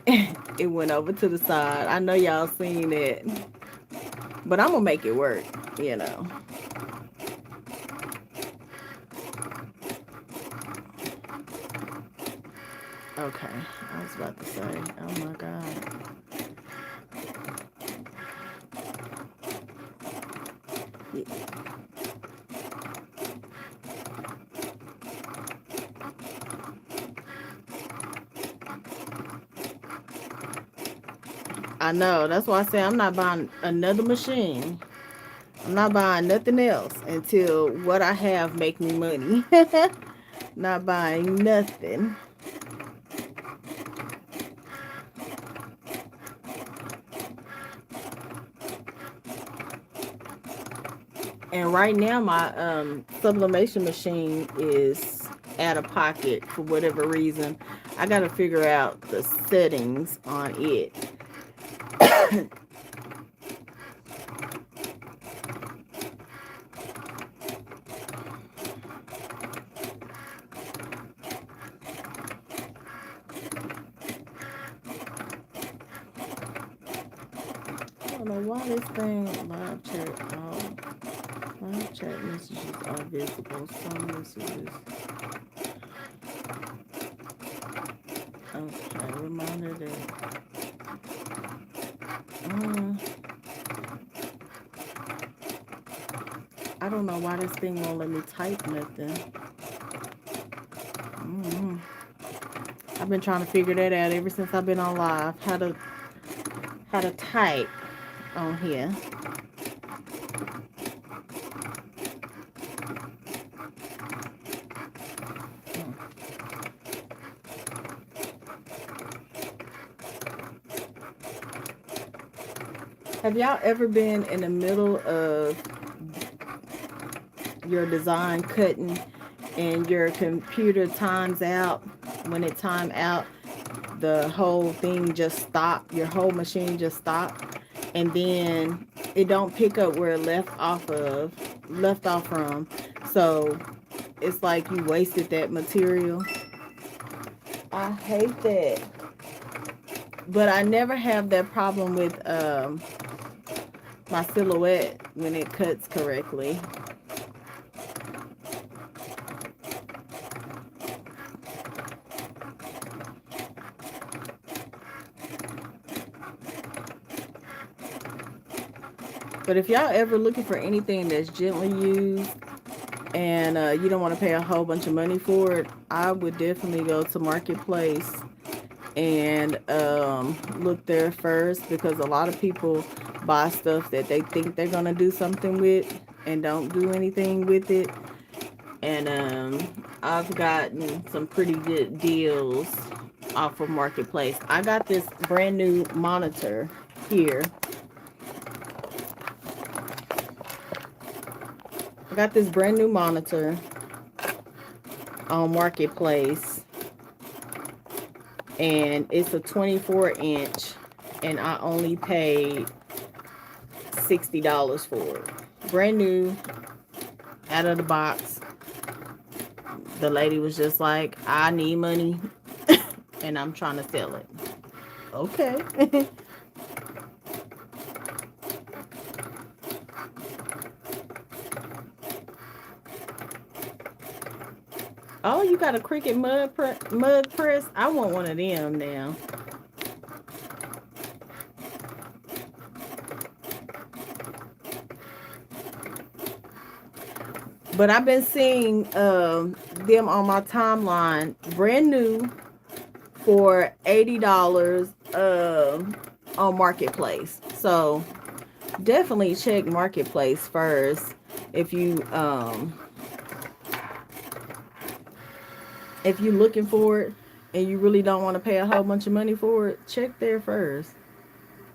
it went over to the side. I know y'all seen it, but I'm going to make it work. Okay, I was about to say, oh my God. I know. That's why I say I'm not buying another machine. I'm not buying nothing else until what I have make me money. Not buying nothing. And right now my sublimation machine is out of pocket for whatever reason. I gotta figure out the settings on it. I don't know why this thing live chat live chat messages are visible. Some messages. Okay, reminder that. Mm, I don't know why this thing won't let me type nothing. Mm, I've been trying to figure that out ever since I've been on live. How to type on here. Have y'all ever been in the middle of your design cutting and your computer times out? When it time out, the whole thing just stopped. Your whole machine just stopped, and then it don't pick up where it left off from. So it's like you wasted that material. I hate that. But I never have that problem with my silhouette when it cuts correctly. But if y'all ever looking for anything that's gently used and you don't want to pay a whole bunch of money for it, I would definitely go to Marketplace and look there first, because a lot of people buy stuff that they think they're gonna do something with and don't do anything with it. And I've gotten some pretty good deals off of Marketplace. I got this brand new monitor here. I got this brand new monitor on Marketplace, and it's a 24-inch, and I only paid $60 for it. Brand new, out of the box. The lady was just like, I need money and I'm trying to sell it. Okay. Oh, you got a Cricut mug press? I want one of them now. But I've been seeing them on my timeline, brand new, for $80 on Marketplace. So definitely check Marketplace first if you looking for it and you really don't want to pay a whole bunch of money for it. Check there first,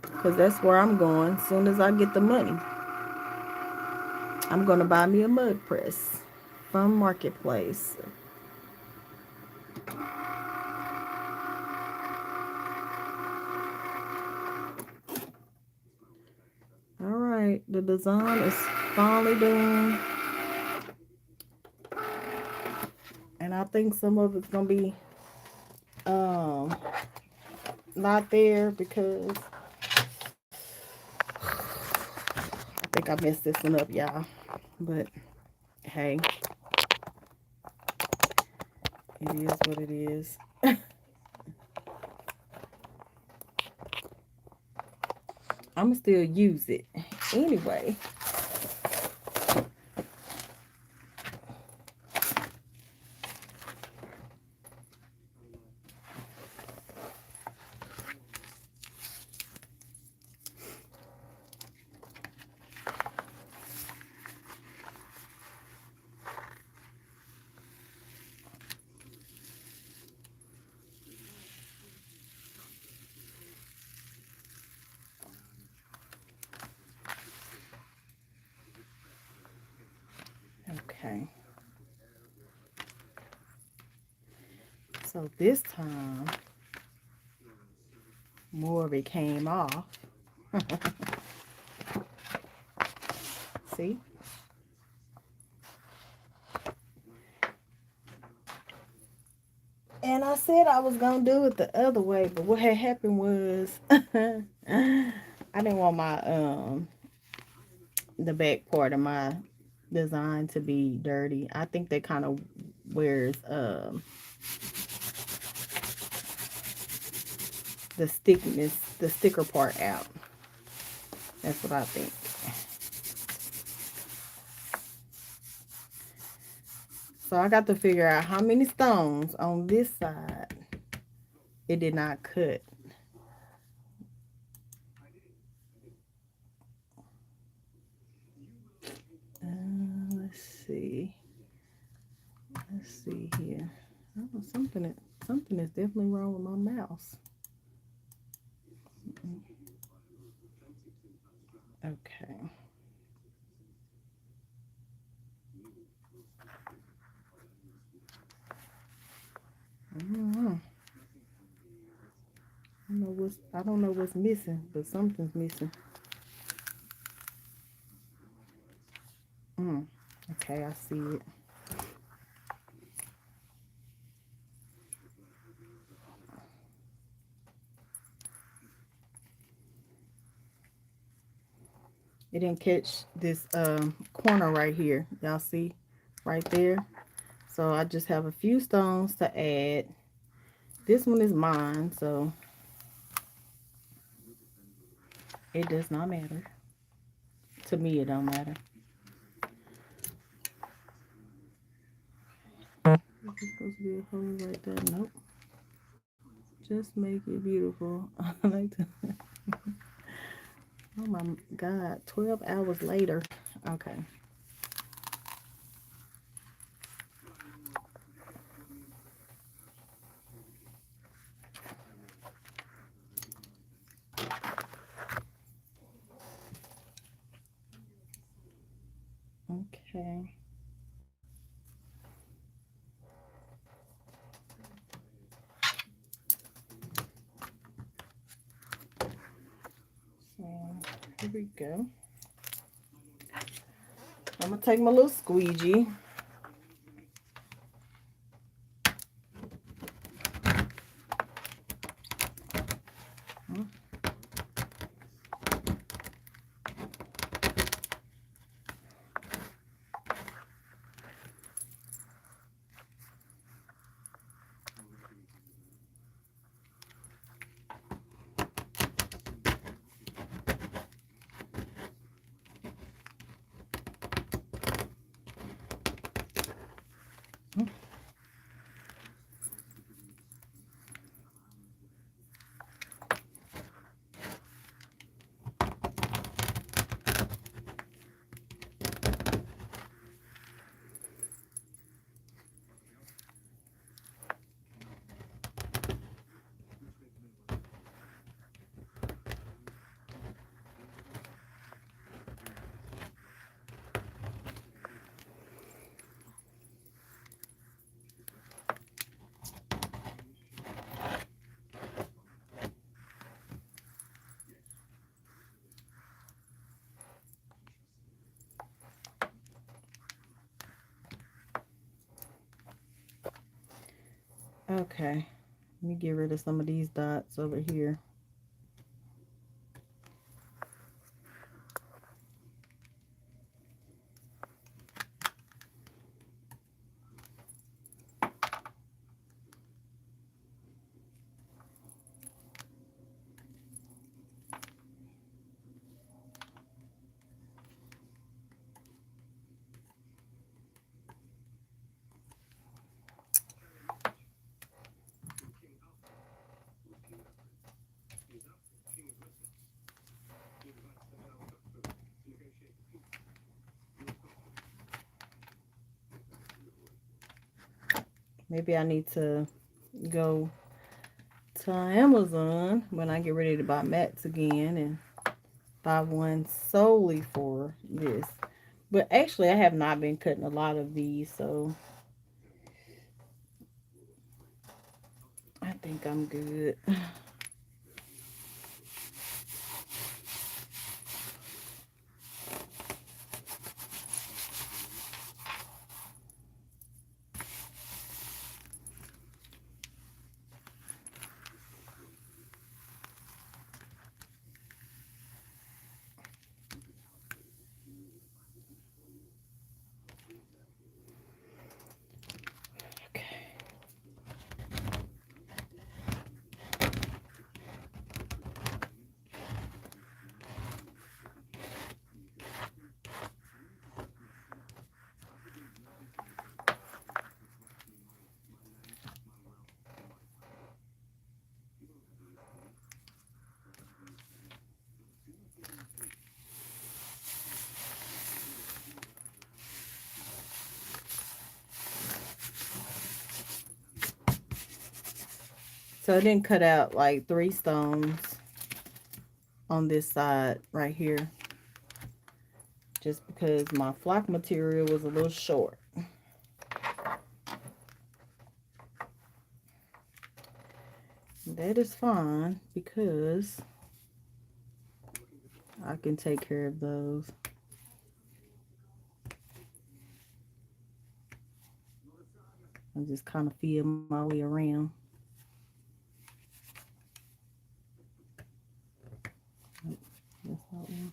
because that's where I'm going. As soon as I get the money, I'm gonna buy me a mug press from Marketplace. All right, the design is finally done, and I think some of it's gonna be not there because I think I messed this one up, y'all. But hey, it is what it is. I'm still use it anyway. Okay. So this time, more of it came off. See? And I said I was going to do it the other way, but what had happened was I didn't want my the back part of my design to be dirty. I think that kind of wears the stickiness, the sticker part out. That's what I think. So I got to figure out how many stones on this side it did not cut. Let's see. Let's see here. Oh, something is definitely wrong with my mouse. Okay. I don't know. I don't know what's missing, but something's missing. Mm. Okay, I see it. It didn't catch this corner right here. Y'all see right there? So I just have a few stones to add. This one is mine, so it does not matter. To me, it don't matter. Is this supposed to be a hole right there? Nope. Just make it beautiful. I like to. Oh my God! 12 hours later. Okay. Okay. So here we go. I'm gonna take my little squeegee. Okay. Let me get rid of some of these dots over here. Maybe I need to go to Amazon when I get ready to buy mats again and buy one solely for this. But actually, I have not been cutting a lot of these, so I think I'm good. Okay. So I didn't cut out like 3 stones on this side right here, just because my flock material was a little short. That is fine because I can take care of those. I just kind of feel my way around. That's not one.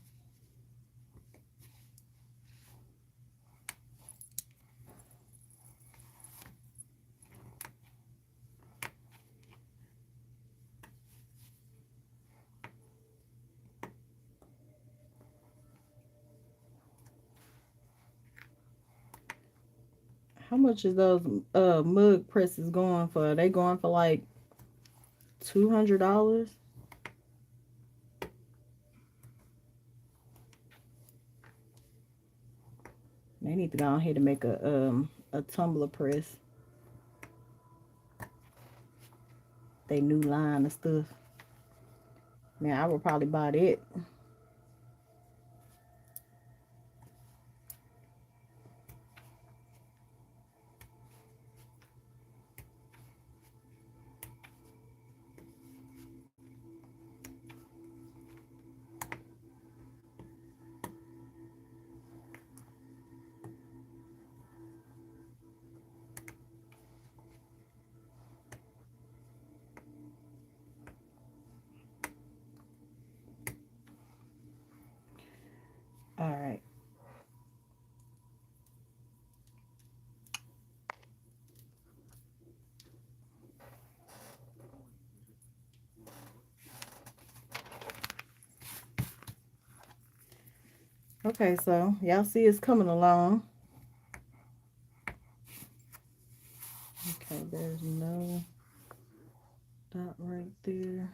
How much is those mug presses going for? Are they going for like $200? They need to go ahead and make a tumbler press. They new line of stuff. Man, I would probably buy that. All right. Okay, so y'all see it's coming along. Okay, there's no dot right there.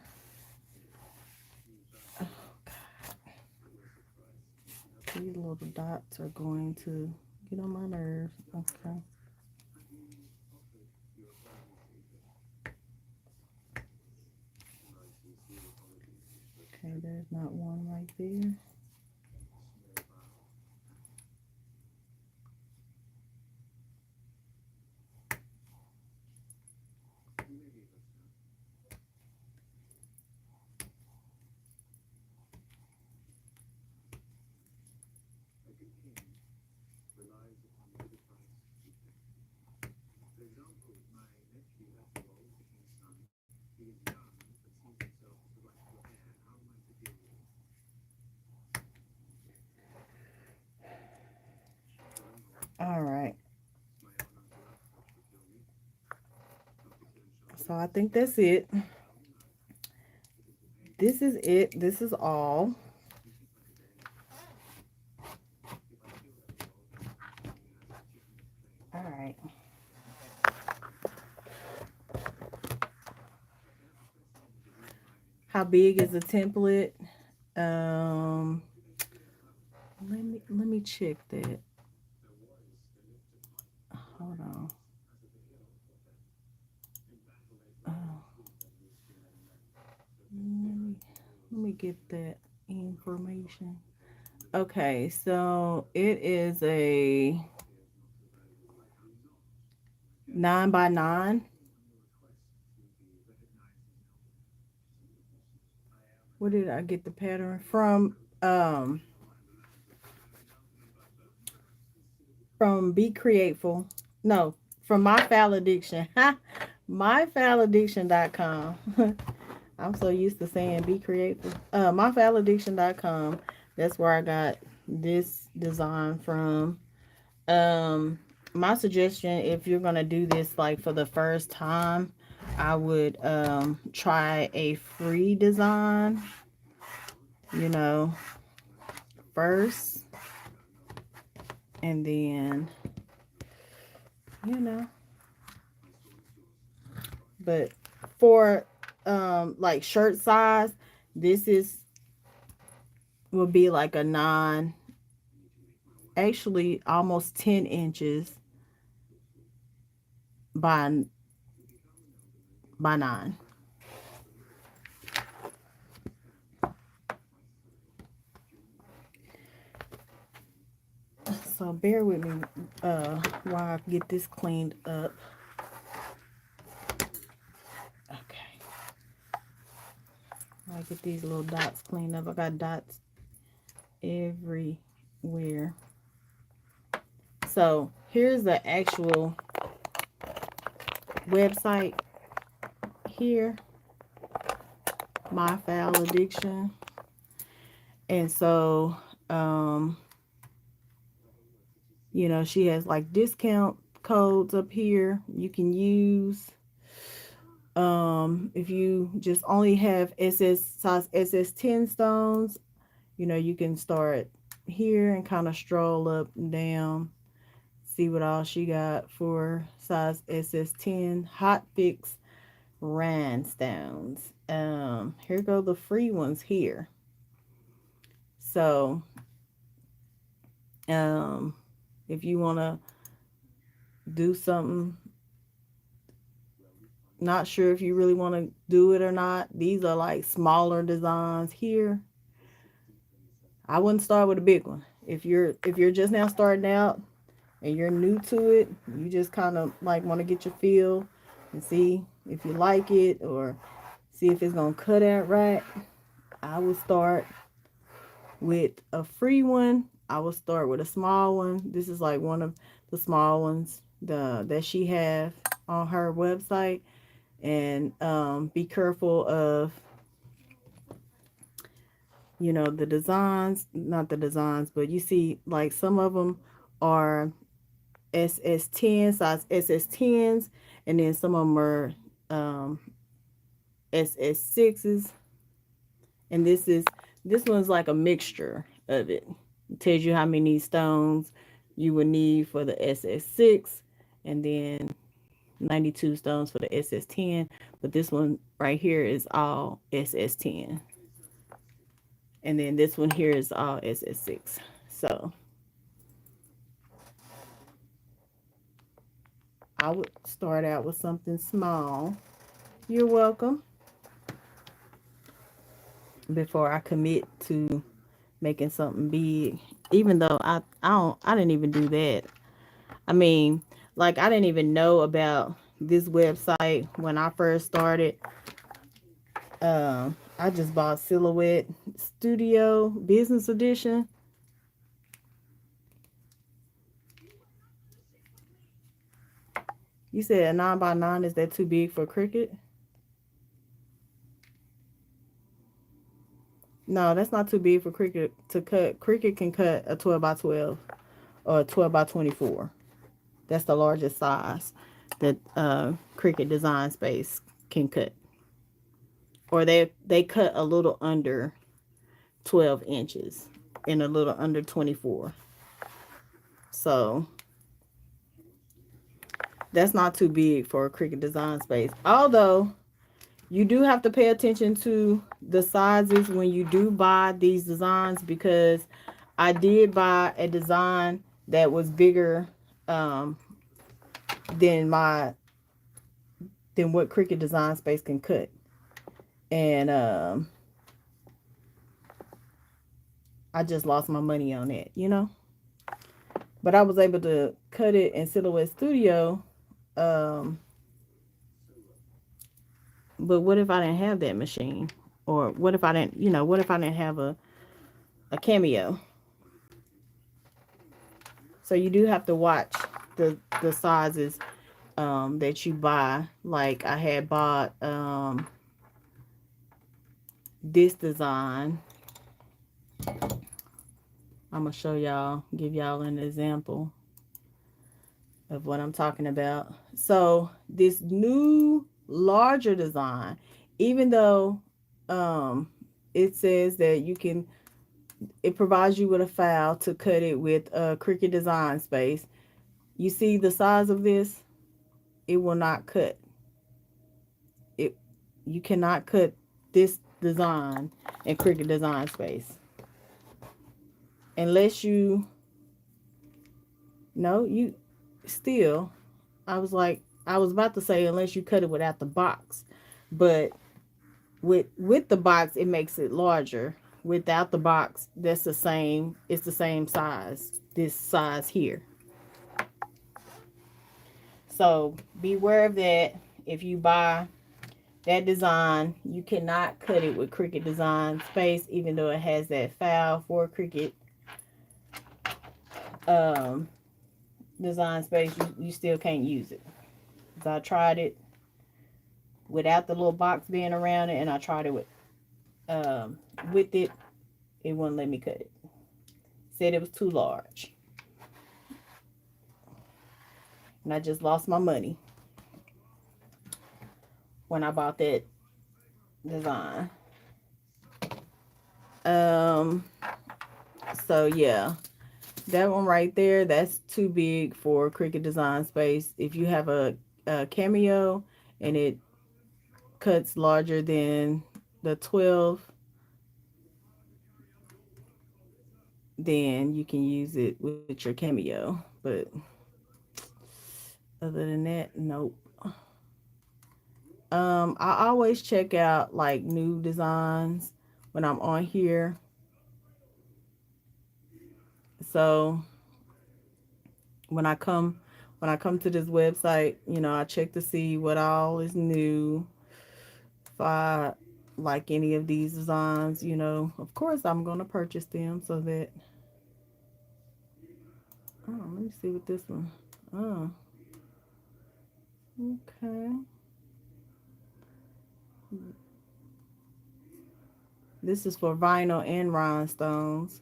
Oh, these little dots are going to get on my nerves. Okay. Okay, there's not one right there. All right. So I think that's it. This is it. This is all. All right. How big is the template? Um, let me check that. Hold on. Oh, let me get that information. Okay, so it is a 9 by 9. Where did I get the pattern from? From Be Createful. No, from My Foul Addiction. MyFouladdiction.com. I'm so used to saying Be Creative. MyFouladdiction.com. That's where I got this design from. Um, my suggestion, if you're gonna do this like for the first time, I would try a free design, you know, first, and then, you know, but for like shirt size, this is will be like a 9, actually almost 10 inches by 9. So bear with me while I get this cleaned up. Okay. I get these little dots cleaned up. I got dots everywhere. So here's the actual website here, My Foul Addiction. And so you know, she has like discount codes up here you can use. If you just only have size SS10 stones, you know, you can start here and kind of stroll up and down, see what all she got for size SS10 hot fix rhinestones. Here go the free ones here. So if you want to do something, not sure if you really want to do it or not, these are like smaller designs here. I wouldn't start with a big one. If you're just now starting out and you're new to it, you just kind of like want to get your feel and see if you like it or see if it's gonna cut out right. I would start with a free one. I would start with a small one. This is like one of the small ones that she have on her website. And be careful of, you know, the designs, not the designs, but you see like some of them are SS10, size SS10s, and then some of them are SS6s, and this one's like a mixture of it. It tells you how many stones you would need for the SS6, and then 92 stones for the SS10, but this one right here is all SS10. And then this one here is all SS6. So I would start out with something small. You're welcome. Before I commit to making something big. Even though I didn't even do that. I mean, like I didn't even know about this website when I first started. I just bought Silhouette Studio Business Edition. You said a 9 by 9, is that too big for Cricut? No, that's not too big for Cricut to cut. Cricut can cut a 12 by 12 or a 12 by 24. That's the largest size that Cricut Design Space can cut. Or they cut a little under 12 inches and a little under 24. So that's not too big for a Cricut Design Space. Although you do have to pay attention to the sizes when you do buy these designs, because I did buy a design that was bigger um, than what Cricut Design Space can cut. And I just lost my money on it, you know. But I was able to cut it in Silhouette Studio. Um, but what if I didn't have that machine? Or what if I didn't, what if I didn't have a Cameo? So you do have to watch the sizes that you buy. Like I had bought this design. I'm gonna show y'all, give y'all an example of what I'm talking about. So this new larger design, even though um, it says that it provides you with a file to cut it with a Cricut Design Space. You see the size of this? It will not cut. It You cannot cut this design in Cricut Design Space unless you no you still. I was about to say unless you cut it without the box, but with the box it makes it larger. Without the box, that's the same. It's the same size. This size here. So beware of that. If you buy that design, you cannot cut it with Cricut Design Space, even though it has that file for Cricut um, Design Space. You still can't use it. So I tried it without the little box being around it, and I tried it with it. It wouldn't let me cut it. Said it was too large, and I just lost my money when I bought that design. Um, so yeah, that one right there, that's too big for Cricut Design Space. If you have a Cameo and it cuts larger than the 12, then you can use it with your Cameo. But other than that, nope. I always check out like new designs when I'm on here. So when I come when I come to this website, I check to see what all is new. If I like any of these designs, of course I'm gonna purchase them so that let me see what this one. Oh, okay. This is for vinyl and rhinestones.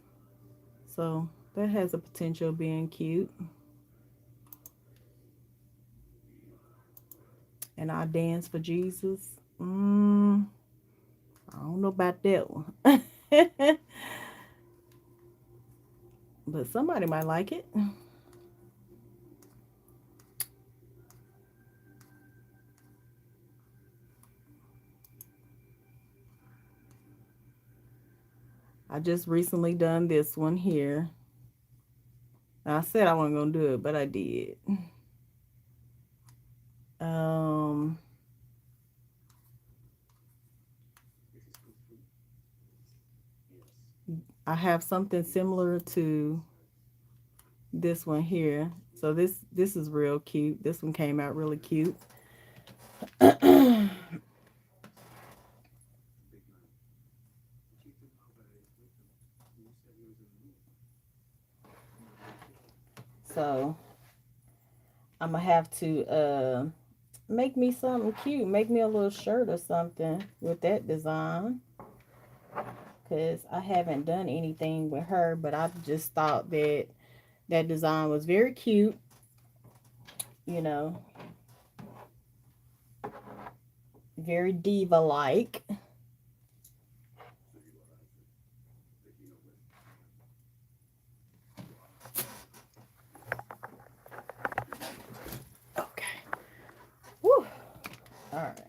So that has a potential of being cute. And I dance for Jesus. I don't know about that one. But somebody might like it. I just recently done this one here. I said I wasn't gonna do it, but I did. Um, I have something similar to this one here. So this is real cute. This one came out really cute. So I'm gonna have to make me something cute. Make me a little shirt or something with that design. Cause I haven't done anything with her, but I just thought that that design was very cute. You know, very diva like. Okay. Woo. All right.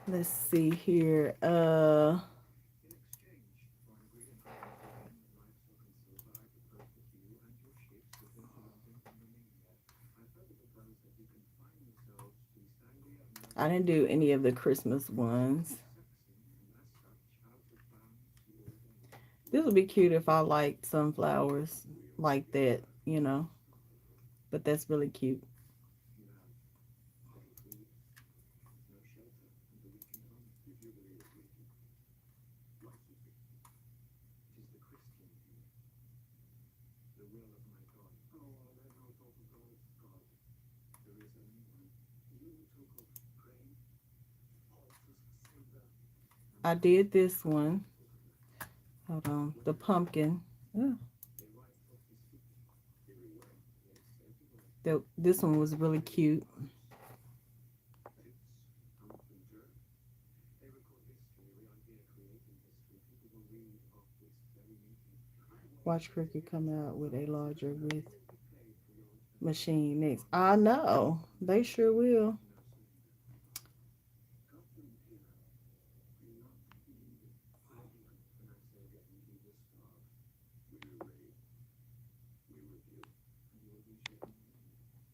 Let's see here. I didn't do any of the Christmas ones. This would be be cute if I liked sunflowers like that, you know. But that's really cute. I did this one. Hold on. The pumpkin. Yeah. This one was really cute. Watch Cricket come out with a larger width machine next. I know. They sure will.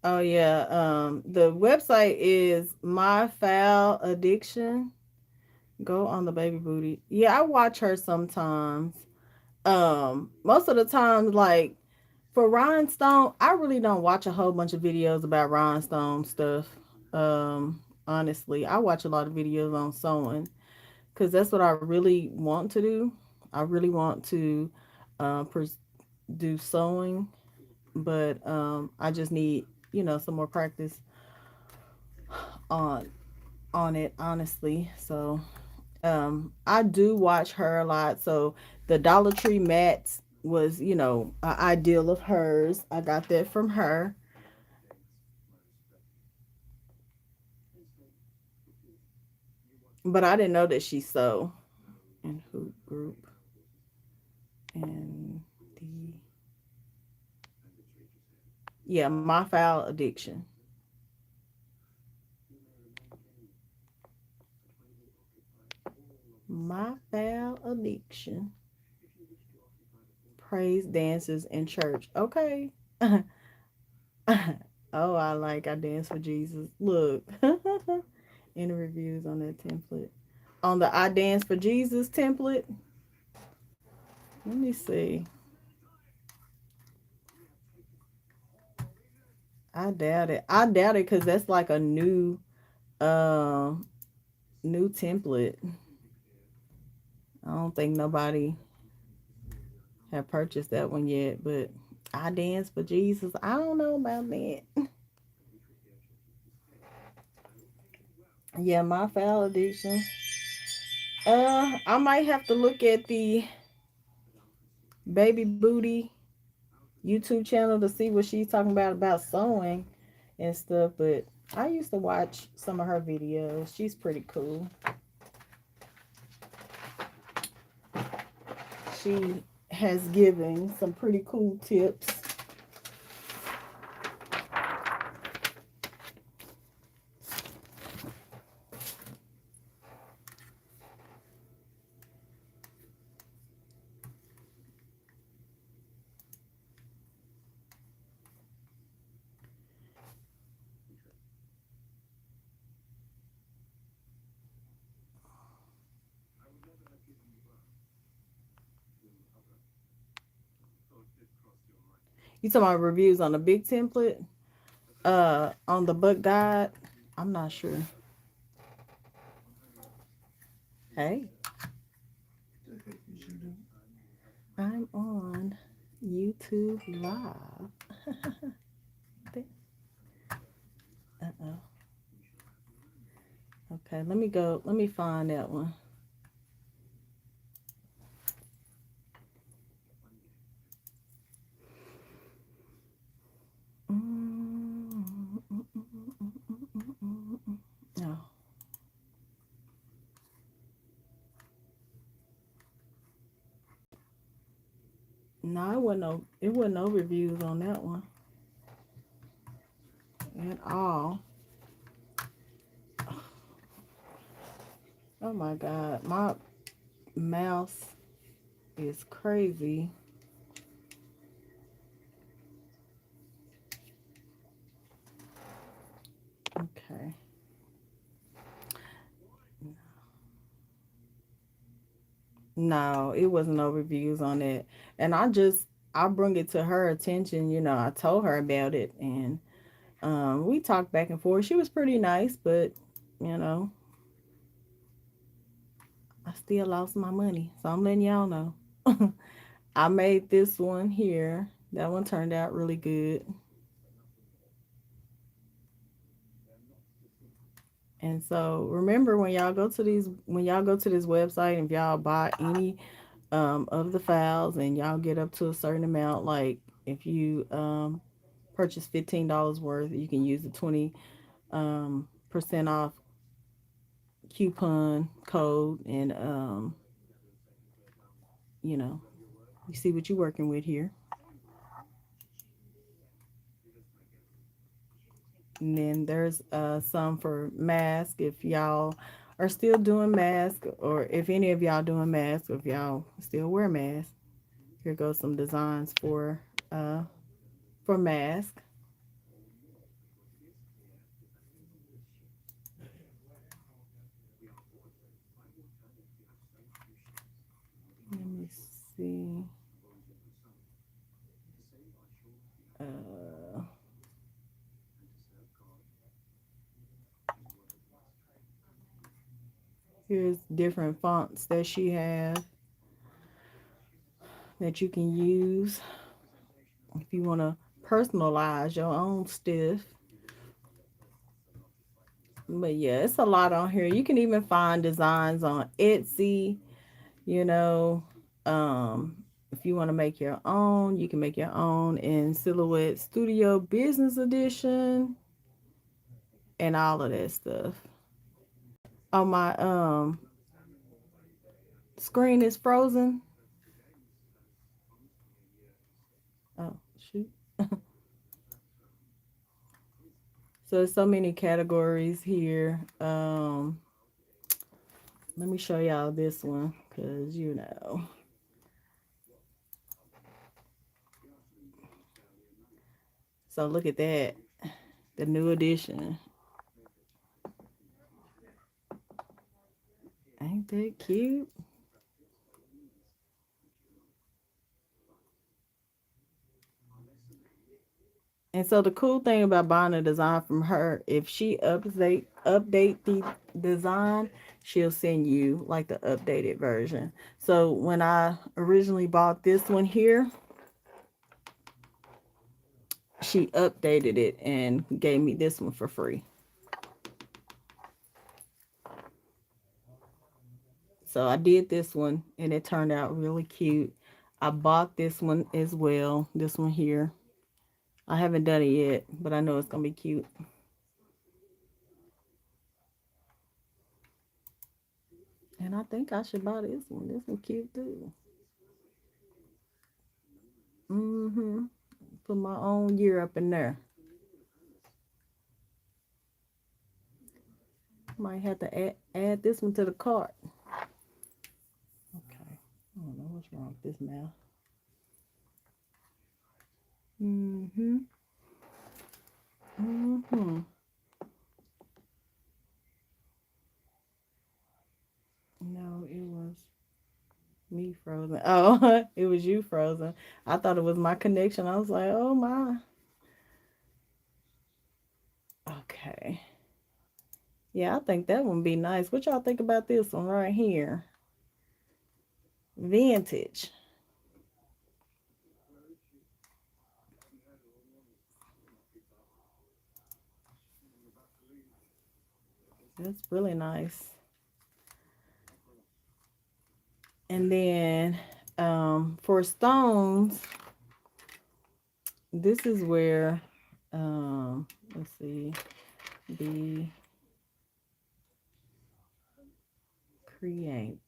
Oh yeah. The website is My Foul Addiction. Go on the baby booty. Yeah, I watch her sometimes. Most of the time, like for Rhinestone, I really don't watch a whole bunch of videos about Rhinestone stuff. Honestly, I watch a lot of videos on sewing because that's what I really want to do. I really want to uh, pers- do sewing, but I just need some more practice on it, honestly. So I do watch her a lot. So the Dollar Tree mats was an ideal of hers. I got that from her, but I didn't know that she sewed in Hoop Group and the yeah, My Foul Addiction. My Foul Addiction. Praise dances in church. Okay. Oh, I dance for Jesus. Look. Any reviews on that template? On the I Dance for Jesus template? Let me see. I doubt it. I doubt it because that's like a uh new template. I don't think nobody have purchased that one yet, but I Dance for Jesus. I don't know about that. Yeah, My Foul Addiction. I might have to look at the Baby Booty YouTube channel to see what she's talking about sewing and stuff. But I used to watch some of her videos. She's pretty cool. She has given some pretty cool tips. You talking about reviews on the big template? On the book guide? I'm not sure. Hey, I'm on YouTube Live. Uh-oh. Okay, let me go. Let me find that one. No, no, it wasn't no reviews on that one at all. Oh my God, my mouse is crazy. Okay. No, it wasn't no reviews on it. And I bring it to her attention, I told her about it, and we talked back and forth. She was pretty nice, but you know, I still lost my money. So I'm letting y'all know. I made this one here. That one turned out really good. And so remember, when y'all go to this website, if y'all buy any of the files and y'all get up to a certain amount, like if you purchase $15 worth, you can use the 20 percent off coupon code, and you know, you see what you're working with here. And then there's some for mask, if y'all are still doing mask, or if any of y'all doing mask, or if y'all still wear mask. Here goes some designs uh for mask. Let me see. Uh, Here's different fonts that she has that you can use if you want to personalize your own stuff. But yeah, it's a lot on here. You can even find designs on Etsy, you know. If you want to make your own, you can make your own in Silhouette Studio Business Edition and all of that stuff. Oh, my screen is frozen. Oh, shoot. So there's so many categories here. Let me show y'all this one, because so look at that, the new edition. Ain't that cute? And so the cool thing about buying a design from her, if she update the design, she'll send you like the updated version. So when I originally bought this one here, she updated it and gave me this one for free. So I did this one and it turned out really cute. I bought this one as well, this one here. I haven't done it yet, but I know it's gonna be cute. And I think I should buy this one. This one cute too. Mm-hmm. Put my own year up in there. Might have to add this one to the cart. Okay. I don't know what's wrong with this now. Mm-hmm. Mm-hmm. No, it was me frozen. Oh, it was you frozen. I thought it was my connection. I was like, oh my. Okay. Yeah, I think that one be nice. What y'all think about this one right here? Vintage. That's really nice. And then for stones, this is where let's see, be creative.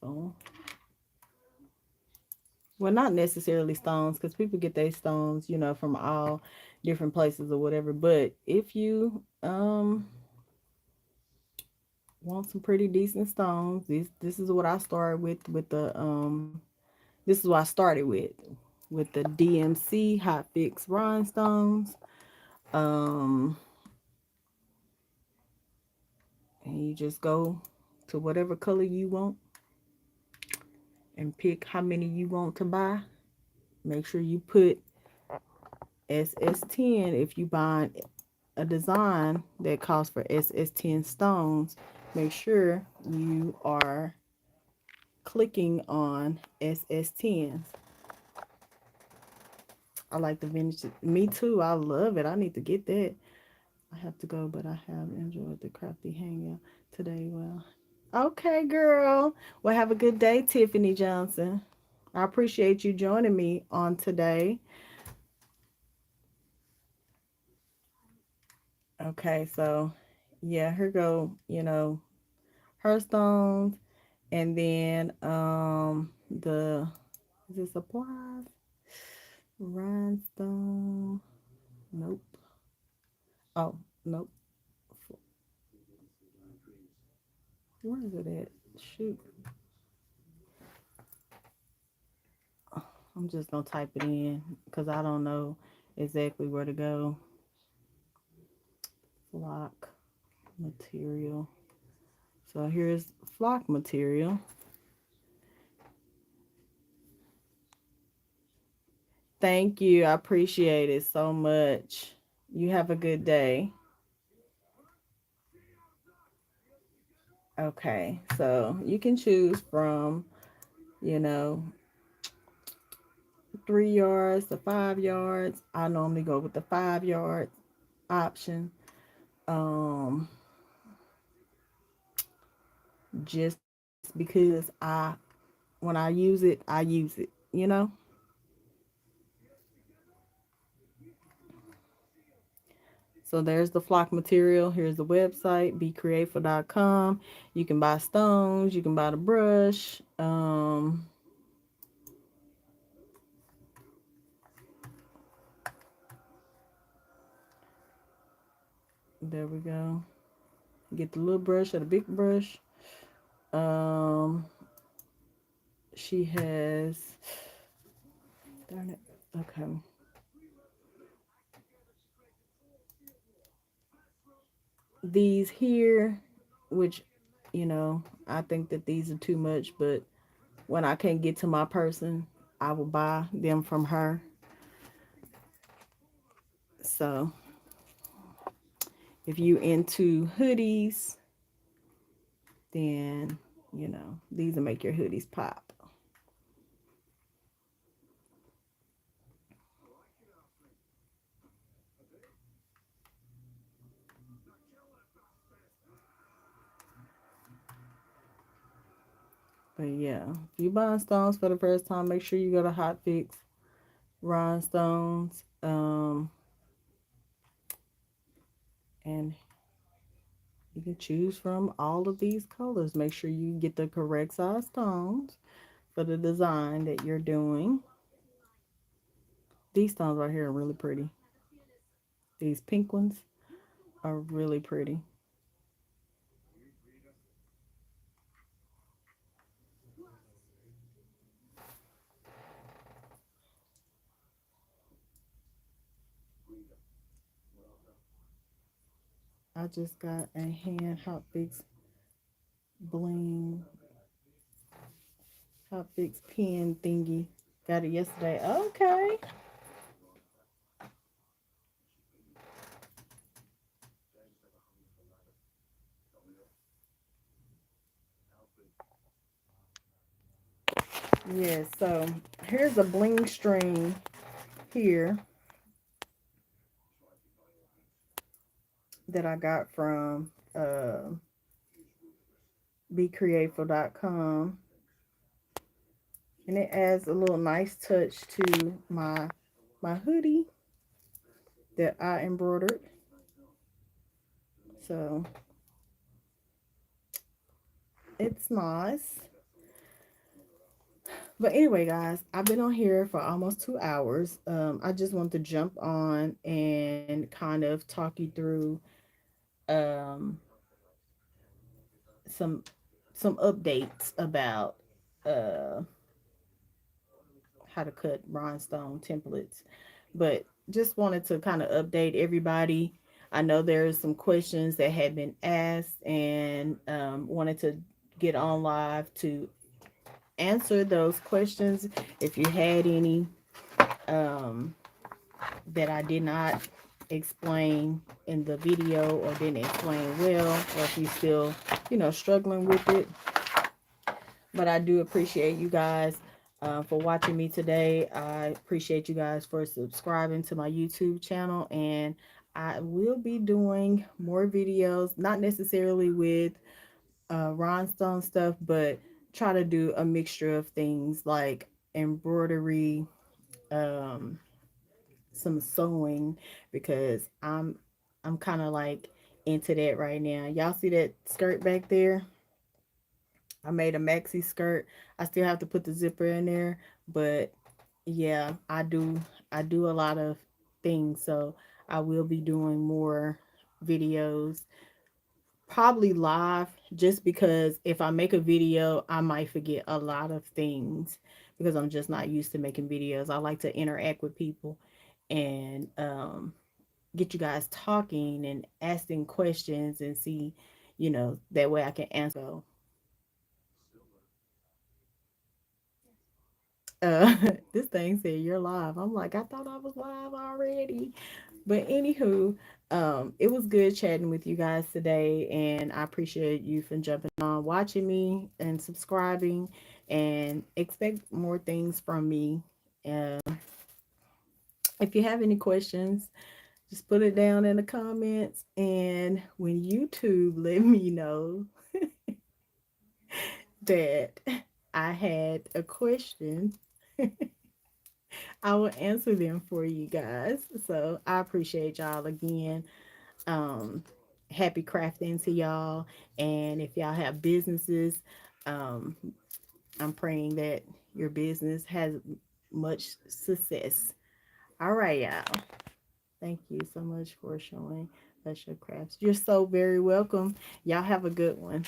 Well, not necessarily stones, because people get their stones, from all different places or whatever. But if you want some pretty decent stones, this is what I started with the this is what I started with the DMC Hot Fix Rhinestones. Um, and you just go to whatever color you want and pick how many you want to buy. Make sure you put SS10 if you buy a design that calls for SS10 stones. Make sure you are clicking on SS10s. I like the vintage. Me too. I love it. I need to get that. I have to go, but I have enjoyed the crafty hangout today. Well, okay, girl. Well, have a good day, Tiffany Johnson. I appreciate you joining me on today. Okay, so yeah, here go, her stones, and then the is it supplies? Rhinestone. Nope. Oh, nope. Where is it at? Shoot. I'm just gonna type it in because I don't know exactly where to go. Flock material. So here's flock material. Thank you. I appreciate it so much. You have a good day. Okay, so you can choose from, you know, 3 yards to 5 yards. I normally go with the 5 yard option. Um, just because when I use it, I use it. So there's the flock material. Here's the website, becreateful.com. You can buy stones, you can buy the brush. There we go. Get the little brush or the big brush. Um, she has, darn it. Okay. These here, which, I think that these are too much, but when I can't get to my person, I will buy them from her. So if you into hoodies, then these will make your hoodies pop. But yeah, if you buying stones for the first time, make sure you go to Hot Fix Rhinestones. And you can choose from all of these colors. Make sure you get the correct size stones for the design that you're doing. These stones right here are really pretty. These pink ones are really pretty. I just got a hand Hot Fix bling, Hot Fix pen thingy. Got it yesterday. Okay. Yeah, so here's a bling string here that I got from becreateful.com. And it adds a little nice touch to my hoodie that I embroidered. So it's nice. But anyway, guys, I've been on here for almost 2 hours. I just want to jump on and kind of talk you through um, some some updates about uh, how to cut rhinestone templates. But just wanted to kind of update everybody. I know there's some questions that had been asked, and wanted to get on live to answer those questions if you had any um, that I did not explain in the video or didn't explain well, or if you still, struggling with it. But I do appreciate you guys for watching me today. I appreciate you guys for subscribing to my YouTube channel, and I will be doing more videos, not necessarily with rhinestone stuff, but try to do a mixture of things like embroidery, um, some sewing, because I'm kind of like into that right now. Y'all see that skirt back there? I made a maxi skirt. I still have to put the zipper in there, but yeah, I do a lot of things, so I will be doing more videos, probably live, just because if I make a video, I might forget a lot of things because I'm just not used to making videos. I like to interact with people and get you guys talking and asking questions and see, that way I can answer. So, this thing said you're live. I'm like, I thought I was live already. But anywho, it was good chatting with you guys today, and I appreciate you for jumping on, watching me, and subscribing, and expect more things from me. Uh, if you have any questions, just put it down in the comments, and when YouTube let me know that I had a question, I will answer them for you guys. So I appreciate y'all again. Um, Happy crafting to y'all. And if y'all have businesses, um, I'm praying that your business has much success. All right, y'all. Thank you so much for showing us your crafts. You're so very welcome. Y'all have a good one.